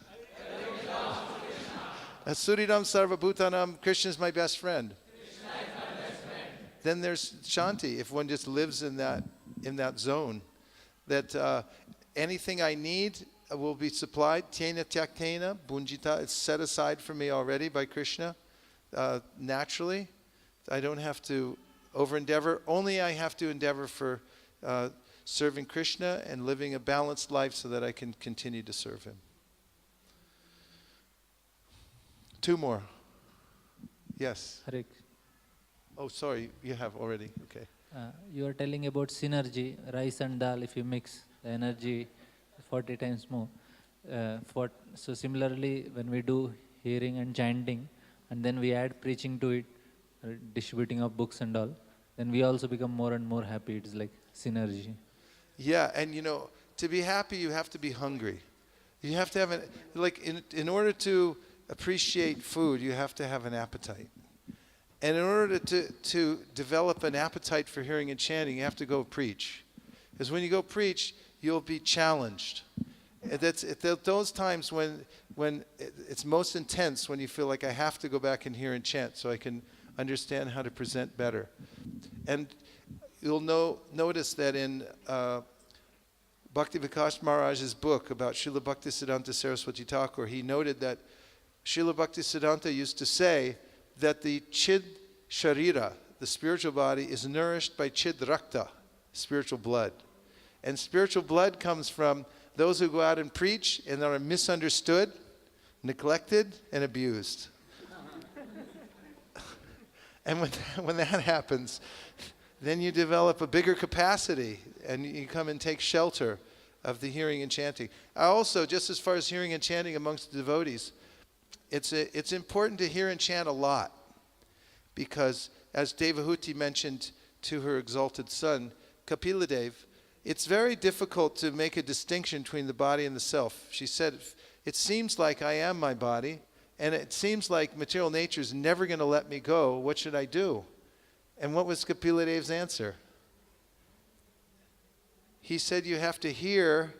Suridam Sarvabhutanam, Krishna is my best friend. Then there's Shanti, if one just lives in that zone, that anything I need, will be supplied. Tena tyaktena bunjita. It's set aside for me already by Krishna naturally. I don't have to over-endeavor. Only I have to endeavor for serving Krishna and living a balanced life so that I can continue to serve him. 2 more. Yes. Hare. Oh, sorry, you have already. Okay. You are telling about synergy, rice and dal, if you mix, the energy 40 times more. So similarly, when we do hearing and chanting, and then we add preaching to it, distributing of books and all, then we also become more and more happy. It's like synergy. Yeah, and to be happy, you have to be hungry. You have to have in order to appreciate food, you have to have an appetite. And in order to develop an appetite for hearing and chanting, you have to go preach. Because when you go preach, you'll be challenged. And that's at those times when it's most intense, when you feel like I have to go back and hear and chant so I can understand how to present better. And you'll notice that in Bhakti Vikas Maharaj's book about Srila Bhaktisiddhanta Saraswati Thakur, he noted that Srila Bhaktisiddhanta used to say that the Chid Sharira, the spiritual body, is nourished by Chid Rakta, spiritual blood. And spiritual blood comes from those who go out and preach and are misunderstood, neglected, and abused. And when that happens, then you develop a bigger capacity and you come and take shelter of the hearing and chanting. I also, just as far as hearing and chanting amongst the devotees, it's important to hear and chant a lot, because as Devahuti mentioned to her exalted son, Kapiladev, it's very difficult to make a distinction between the body and the self. She said, it seems like I am my body, and it seems like material nature is never going to let me go. What should I do? And what was Kapiladev's answer? He said, you have to hear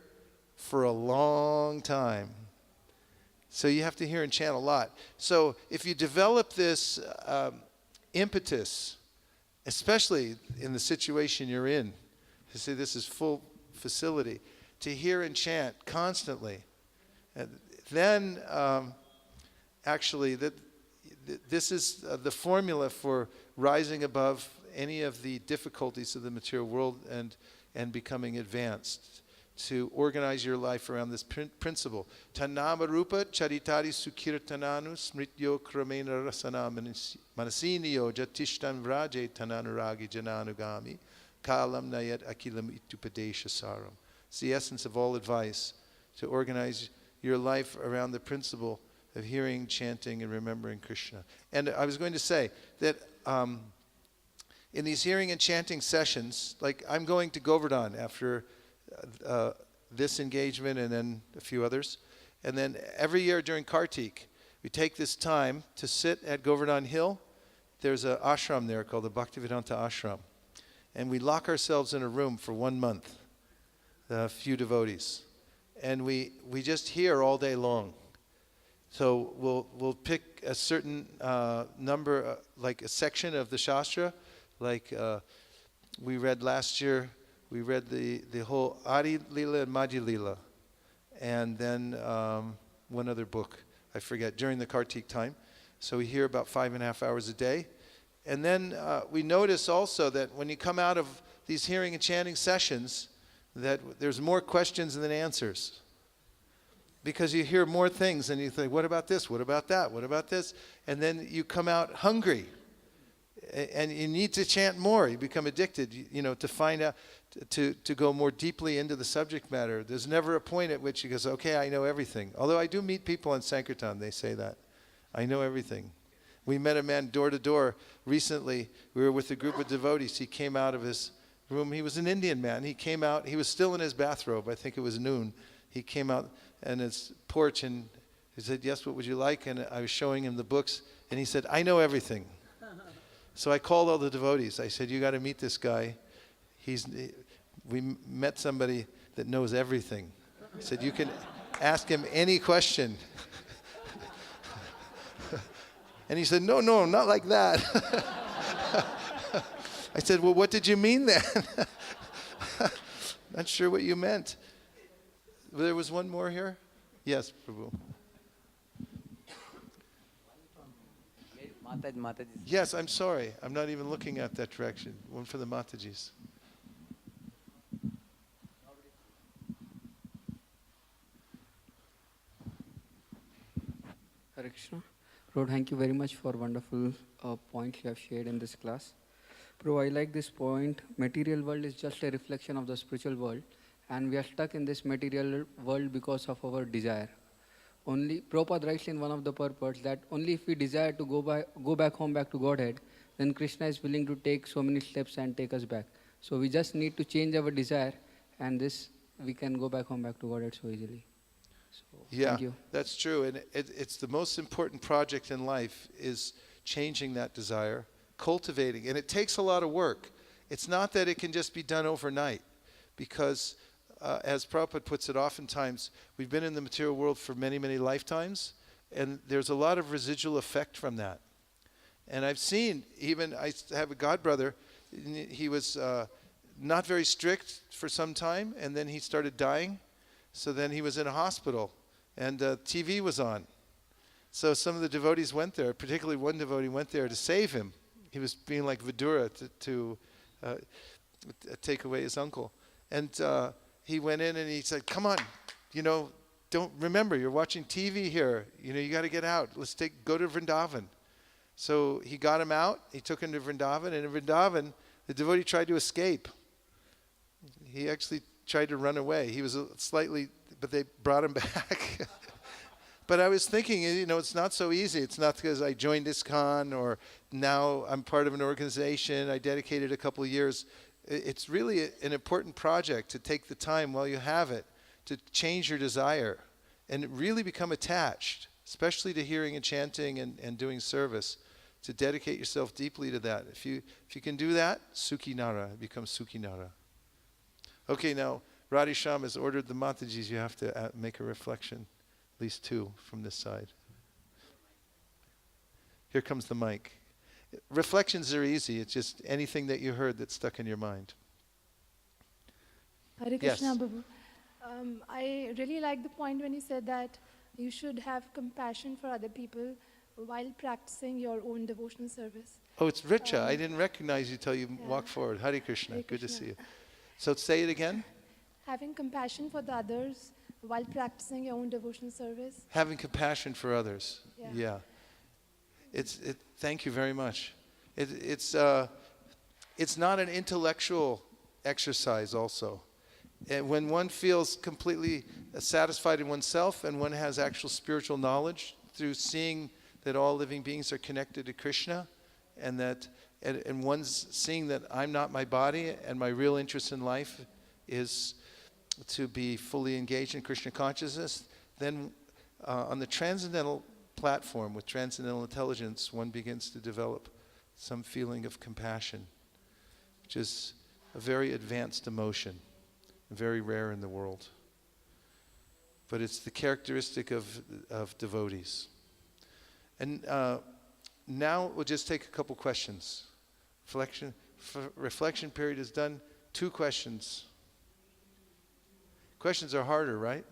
for a long time. So you have to hear and chant a lot. So if you develop this impetus, especially in the situation you're in, to say this is full facility, to hear and chant constantly, then actually this is the formula for rising above any of the difficulties of the material world and becoming advanced, to organize your life around this principle. Tanama rupa charitari sukirtananu smrityo kramena rasana manasiniyo jatishtan vraje tananuragi jananugami kalam nayat akilam itupadesha saram. It's the essence of all advice, to organize your life around the principle of hearing, chanting, and remembering Krishna. And I was going to say that in these hearing and chanting sessions, like I'm going to Govardhan after this engagement and then a few others. And then every year during Kartik, we take this time to sit at Govardhan Hill. There's an ashram there called the Bhaktivedanta Ashram. And we lock ourselves in a room for 1 month, a few devotees. And we just hear all day long. So we'll pick a certain number, like a section of the Shastra. Like we read last year, we read the whole Adi Lila and Madhya Lila. And then one other book, I forget, during the Kartik time. So we hear about 5.5 hours a day. And then we notice also that when you come out of these hearing and chanting sessions, that there's more questions than answers. Because you hear more things and you think, what about this? What about that? What about this? And then you come out hungry. And you need to chant more. You become addicted, to find out, to go more deeply into the subject matter. There's never a point at which you go, okay, I know everything. Although I do meet people on Sankirtan, they say that. I know everything. We met a man door to door recently. We were with a group of devotees. He came out of his room. He was an Indian man. He came out. He was still in his bathrobe. I think it was noon. He came out on his porch and he said, yes, what would you like? And I was showing him the books. And he said, I know everything. So I called all the devotees. I said, you got to meet this guy. We met somebody that knows everything. I said, you can ask him any question. And he said, no, not like that. I said, well, what did you mean then? Not sure what you meant. there was one more here? Yes, Prabhu. Mataji. Yes, I'm sorry. I'm not even looking at that direction. One for the Matajis. Hare Krishna. Bro, thank you very much for wonderful points you have shared in this class. Bro, I like this point. Material world is just a reflection of the spiritual world, and we are stuck in this material world because of our desire. Only Prabhupada writes in one of the purports that only if we desire to go back home, back to Godhead, then Krishna is willing to take so many steps and take us back. So we just need to change our desire, and this we can go back home, back to Godhead so easily. So, Yeah, thank you. that's true. And it's the most important project in life is changing that desire, cultivating. And it takes a lot of work. It's not that it can just be done overnight because, as Prabhupada puts it, oftentimes we've been in the material world for many, many lifetimes, and there's a lot of residual effect from that. And I've seen, even I have a godbrother, he was not very strict for some time, and then he started dying. So then he was in a hospital, and TV was on. So some of the devotees went there, particularly one devotee went there to save him. He was being like Vidura to take away his uncle. And he went in and he said, come on, don't remember, you're watching TV here. You got to get out. Let's go to Vrindavan. So he got him out. He took him to Vrindavan. And in Vrindavan, the devotee tried to escape. He actually tried to run away. He was but they brought him back. But I was thinking, it's not so easy. It's not because I joined ISKCON or now I'm part of an organization. I dedicated a couple of years. It's really an important project to take the time while you have it to change your desire and really become attached, especially to hearing and chanting and doing service, to dedicate yourself deeply to that. If you can do that, Sukhi Nara, become Sukhi Nara. Okay, now Radhi Sham has ordered the Matajis. You have to make a reflection, at least two from this side. Here comes the mic. Reflections are easy. It's just anything that you heard that's stuck in your mind. Hare Yes. Krishna, Babu. I really like the point when you said that you should have compassion for other people while practicing your own devotional service. Oh, it's Richa. I didn't recognize you till you walked forward. Hare Krishna. Hare Good to Krishna. see you. So say it again. Having compassion for the others while practicing your own devotional service. Having compassion for others. Yeah. Thank you very much. It's not an intellectual exercise also. And when one feels completely satisfied in oneself and one has actual spiritual knowledge through seeing that all living beings are connected to Krishna and one's seeing that I'm not my body and my real interest in life is to be fully engaged in Krishna consciousness, then on the transcendental platform with transcendental intelligence, one begins to develop some feeling of compassion, which is a very advanced emotion, very rare in the world. But it's the characteristic of devotees. And now we'll just take a couple questions. Reflection period is done. 2 questions. Questions are harder, right?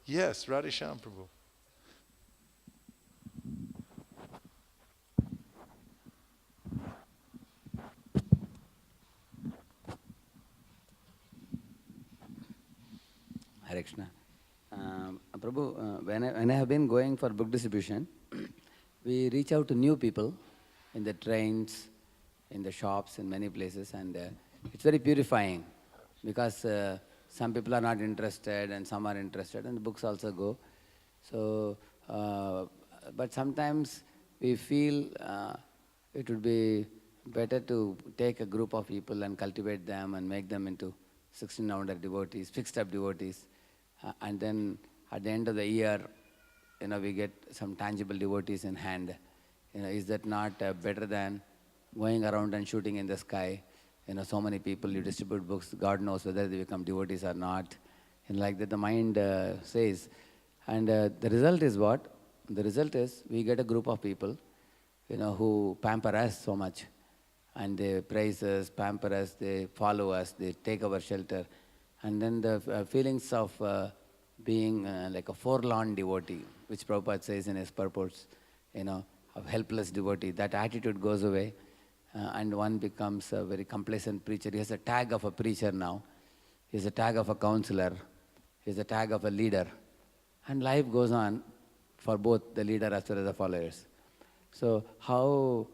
Yes, Radhe Shyam Prabhu. Hare Krishna. Prabhu, when I have been going for book distribution, we reach out to new people in the trains, in the shops, in many places, and it's very purifying because some people are not interested and some are interested, and the books also go. So, but sometimes we feel it would be better to take a group of people and cultivate them and make them into 1600 devotees, fixed-up devotees, and then at the end of the year, we get some tangible devotees in hand. Is that not better than going around and shooting in the sky? So many people, you distribute books, God knows whether they become devotees or not. And like that the mind says. And the result is what? The result is we get a group of people, who pamper us so much. and they praise us, pamper us, they follow us, they take our shelter. And then the feelings of being like a forlorn devotee, which Prabhupada says in his purports, of helpless devotee, that attitude goes away, and one becomes a very complacent preacher. He has a tag of a preacher now. He has a tag of a counselor. He has a tag of a leader. And life goes on for both the leader as well as the followers. So how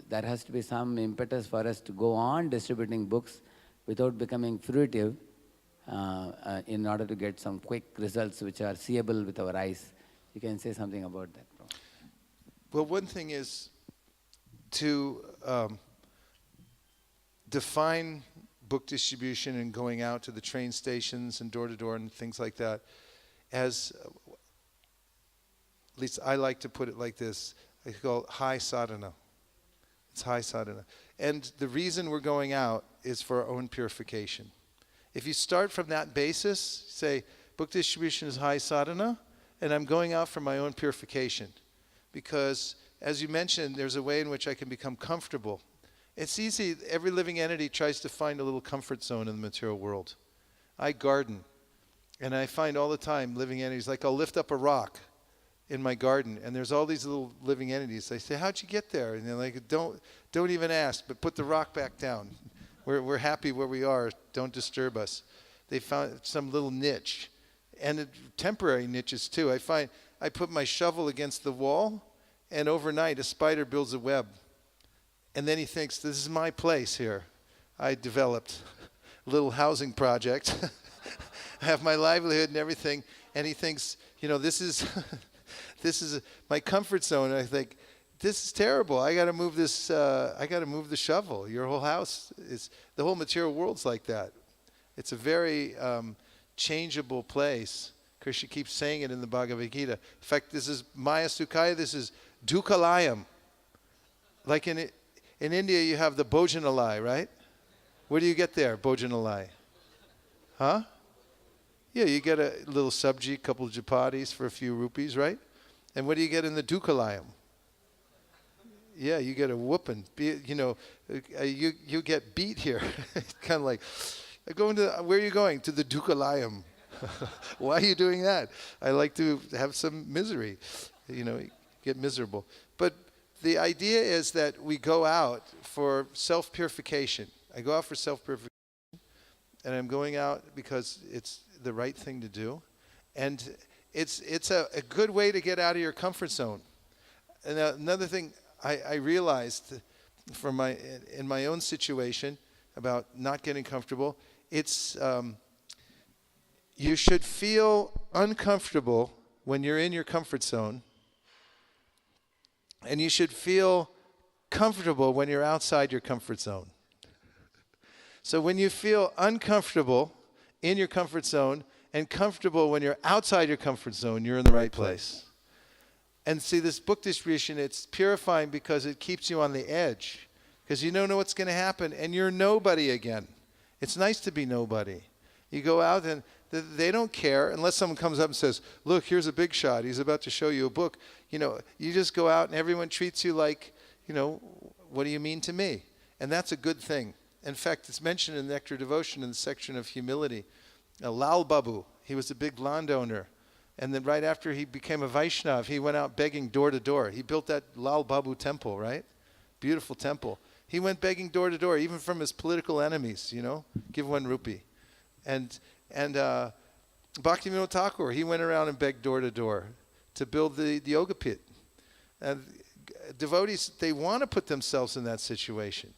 there has to be some impetus for us to go on distributing books without becoming fruitive in order to get some quick results which are seeable with our eyes. You can say something about that, bro. Well, one thing is to define book distribution and going out to the train stations and door to door and things like that as, at least I like to put it like this, I call it high sadhana. It's high sadhana. And the reason we're going out is for our own purification. If you start from that basis, say, book distribution is high sadhana, and I'm going out for my own purification. Because, as you mentioned, there's a way in which I can become comfortable. It's easy, every living entity tries to find a little comfort zone in the material world. I garden, and I find all the time living entities, like I'll lift up a rock in my garden, and there's all these little living entities. I say, how'd you get there? And they're like, don't even ask, but put the rock back down. We're happy where we are, don't disturb us. They found some little niche, and temporary niches too. I put my shovel against the wall, and overnight a spider builds a web. And then he thinks, this is my place here. I developed a little housing project. I have my livelihood and everything. And he thinks, this is my comfort zone. And I think, this is terrible. I got to move this. I got to move the shovel. Your whole house is, the whole material world's like that. It's a very changeable place. Krishna keeps saying it in the Bhagavad Gita. In fact, this is Maya Sukhaya. This is Dukalayam. Like in India, you have the Bhojanalai, right? Where do you get there, Bhojanalai? Huh? Yeah, you get a little sabji, a couple of chapatis for a few rupees, right? And what do you get in the Dukalayam? Yeah, you get a whooping. You get beat here. Kind of like, where are you going? To the Dukalayam. Why are you doing that? I like to have some misery. Get miserable. But the idea is that we go out for self-purification. I go out for self-purification, and I'm going out because it's the right thing to do. And it's a good way to get out of your comfort zone. And another thing I realized in my own situation about not getting comfortable, it's you should feel uncomfortable when you're in your comfort zone, and you should feel comfortable when you're outside your comfort zone. So when you feel uncomfortable in your comfort zone and comfortable when you're outside your comfort zone, you're in the right place. And see, this book distribution, it's purifying because it keeps you on the edge, because you don't know what's going to happen, and you're nobody again. It's nice to be nobody. You go out and they don't care unless someone comes up and says, look, here's a big shot. He's about to show you a book. You just go out and everyone treats you like, what do you mean to me? And that's a good thing. In fact, it's mentioned in Nectar Devotion in the section of humility. Lal Babu, he was a big landowner. And then right after he became a Vaishnav, he went out begging door to door. He built that Lal Babu temple, right? Beautiful temple. He went begging door to door, even from his political enemies, give 1 rupee. And Bhaktivinoda Thakur, he went around and begged door to door to build the yoga pit. And devotees, they want to put themselves in that situation.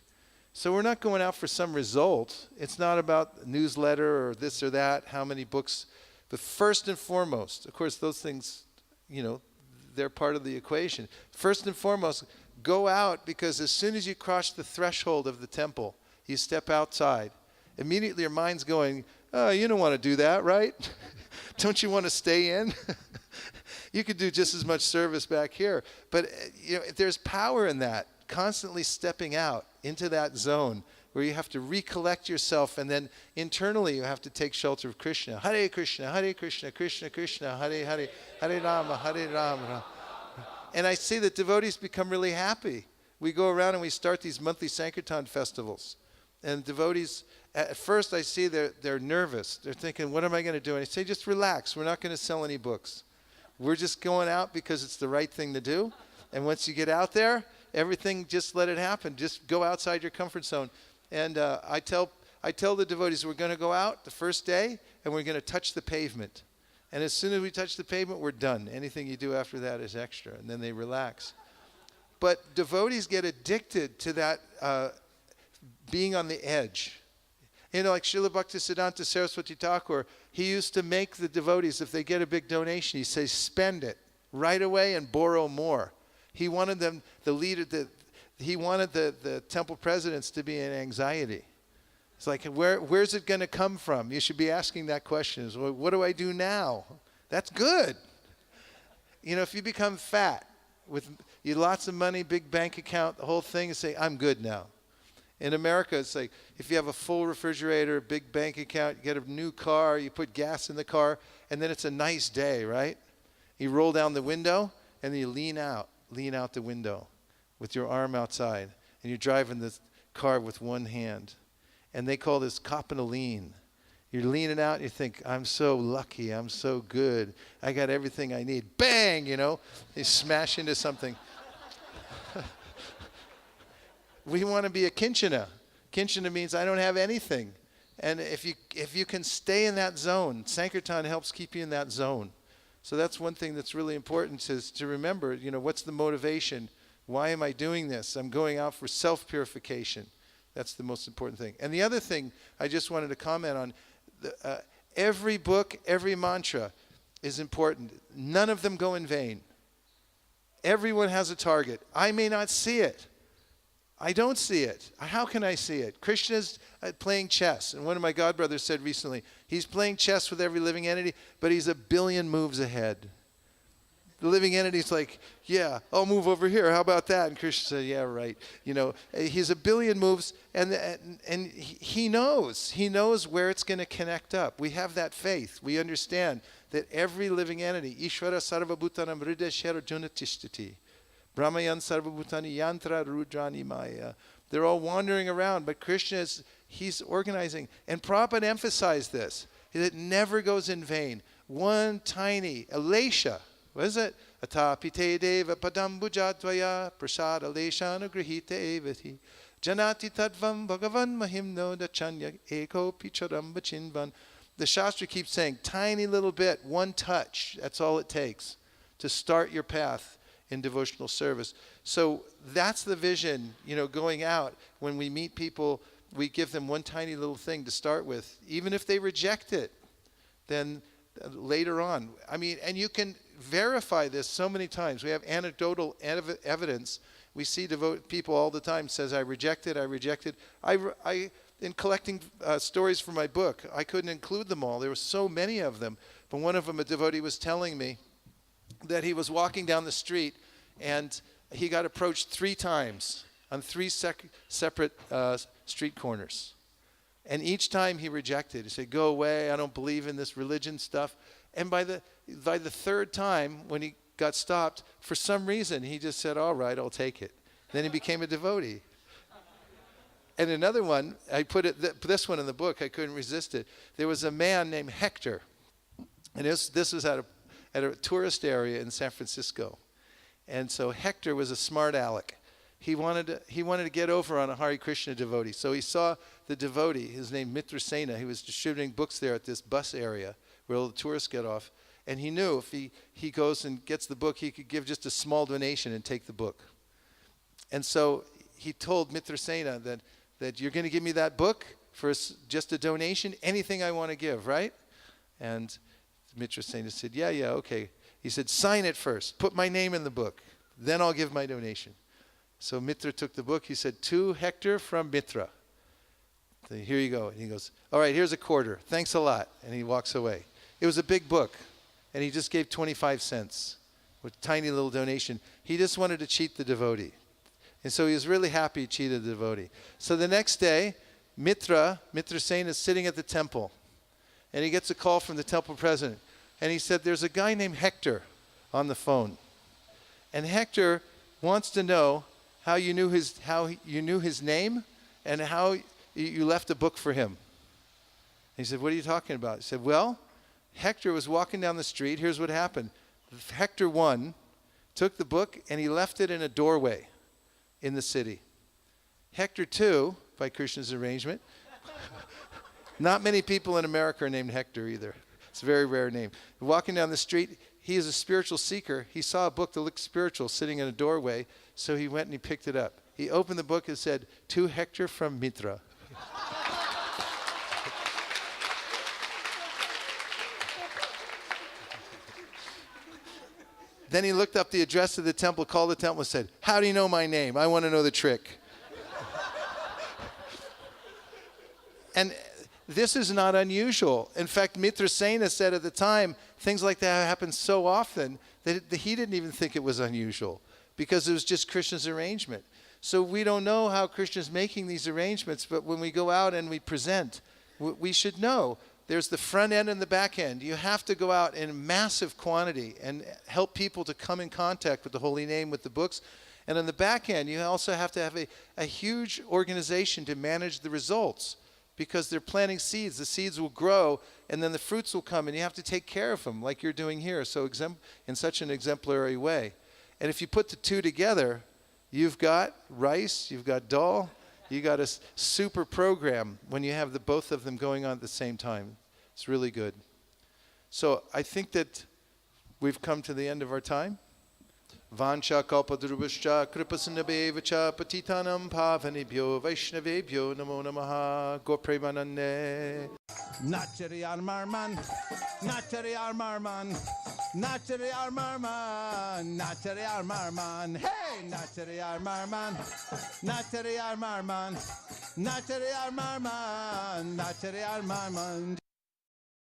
So we're not going out for some result. It's not about newsletter or this or that, how many books. But first and foremost, of course, those things, they're part of the equation. First and foremost, go out, because as soon as you cross the threshold of the temple, you step outside. Immediately your mind's going, oh, you don't want to do that, right? Don't you want to stay in? You could do just as much service back here. But there's power in that, constantly stepping out into that zone where you have to recollect yourself, and then internally you have to take shelter of Krishna. Hare Krishna, Krishna Krishna, Hare Hare, Hare Rama, Hare Rama. And I see that devotees become really happy we go around and we start these monthly Sankirtan festivals. And devotees, at first I see they're nervous. They're thinking, what am I going to do? And I say, just relax. We're not going to sell any books. We're just going out because it's the right thing to do. And once you get out there, everything, just let it happen. Just go outside your comfort zone. And I tell the devotees, we're going to go out the first day and we're going to touch the pavement. And as soon as we touch the pavement, we're done. Anything you do after that is extra. And then they relax. But devotees get addicted to that being on the edge. You know, like Srila Bhaktisiddhanta Saraswati Thakur, he used to make the devotees, if they get a big donation, he says, spend it right away and borrow more. He wanted them, he wanted the temple presidents to be in anxiety. It's like, where's it going to come from? You should be asking that question. Well, what do I do now? That's good. You know, if you become fat with lots of money, big bank account, the whole thing, and say, I'm good now. In America, it's like, if you have a full refrigerator, a big bank account, you get a new car, you put gas in the car, and then it's a nice day, right? You roll down the window, and then you lean out the window with your arm outside, and you're driving the car with one hand. And they call this copping a lean. You're leaning out and you think, I'm so lucky, I'm so good, I got everything I need. Bang, you know, you smash into something. We want to be a kinchana. Kinchana means I don't have anything. And if you can stay in that zone, Sankirtan helps keep you in that zone. So that's one thing that's really important is to remember, you know, what's the motivation? Why am I doing this? I'm going out for self-purification. That's the most important thing. And the other thing I just wanted to comment on, every book, every mantra is important. None of them go in vain. Everyone has a target. I may not see it. I don't see it. How can I see it? Krishna's playing chess. And one of my godbrothers said recently, he's playing chess with every living entity, but he's 1 billion moves ahead. The living entity's like, yeah, I'll move over here. How about that? And Krishna said, yeah, right. You know, he's 1 billion moves, and he knows. He knows where it's going to connect up. We have that faith. We understand that every living entity, Ishvara sarvabhutanam hrideshara junatishtati, Brahmayan sarvabhutani yantra rudrani maya. They're all wandering around, but Krishna he's organizing. And Prabhupada emphasized this. It never goes in vain. One tiny, Alesha, what is it? Atapite deva padambujadvaya prasad aleshana grihite evati janati tadvam bhagavan mahimno dachanya eko picharam bachinvan. The Shastra keeps saying, tiny little bit, one touch, that's all it takes to start your path in devotional service. So that's the vision, you know, going out. When we meet people, we give them one tiny little thing to start with. Even if they reject it, then later on. I mean, and you can verify this so many times. We have anecdotal evidence. We see people all the time says, I rejected. In collecting stories for my book, I couldn't include them all. There were so many of them. But one of them, a devotee was telling me that he was walking down the street and he got approached 3 times on 3 separate street corners. And each time he rejected. He said, go away, I don't believe in this religion stuff. And by the 3rd time, when he got stopped, for some reason, he just said, all right, I'll take it. Then he became a devotee. And another one, I put this one in the book, I couldn't resist it. There was a man named Hector. And this was at a tourist area in San Francisco. And so Hector was a smart aleck. He wanted to get over on a Hare Krishna devotee. So he saw the devotee, his name Mitrasena. He was distributing books there at this bus area where all the tourists get off. And he knew if he goes and gets the book, he could give just a small donation and take the book. And so he told Mitrasena that you're going to give me that book for just a donation, anything I want to give, right? And Mitrasena said, yeah, okay. He said, sign it first. Put my name in the book. Then I'll give my donation. So Mitra took the book. He said, to Hector from Mitra. So here you go. And he goes, all right, here's a quarter. Thanks a lot. And he walks away. It was a big book. And he just gave 25 cents with a tiny little donation. He just wanted to cheat the devotee. And so he was really happy he cheated the devotee. So the next day, Mitrasena is sitting at the temple. And he gets a call from the temple president. And he said, there's a guy named Hector on the phone. And Hector wants to know how you knew his name and how you left a book for him. He said, what are you talking about? He said, well, Hector was walking down the street. Here's what happened. Hector 1 took the book and he left it in a doorway in the city. Hector 2, by Krishna's arrangement, not many people in America are named Hector either. It's a very rare name. Walking down the street, he is a spiritual seeker. He saw a book that looked spiritual sitting in a doorway, so he went and he picked it up. He opened the book and said, to Hector from Mitra. Then he looked up the address of the temple, called the temple and said, how do you know my name? I want to know the trick. And this is not unusual. In fact, Mitrasena said at the time, things like that happened so often that he didn't even think it was unusual because it was just Krishna's arrangement. So we don't know how Krishna's making these arrangements, but when we go out and we present, we should know there's the front end and the back end. You have to go out in massive quantity and help people to come in contact with the holy name, with the books. And on the back end, you also have to have a huge organization to manage the results, because they're planting seeds. The seeds will grow, and then the fruits will come, and you have to take care of them like you're doing here, so in such an exemplary way. And if you put the two together, you've got rice, you've got dal, you got a super program when you have both of them going on at the same time. It's really good. So I think that we've come to the end of our time. Vancha kalpadrubhascha kripasinabhevacha patitanam pavanebhyo vaishnavebhyo namo namaha gopremanande. Nachari armarman, nachari armarman, nachari armarman, nachari armarman, hey, nachari armarman, nachari armarman, nachari armarman, nachari armarman.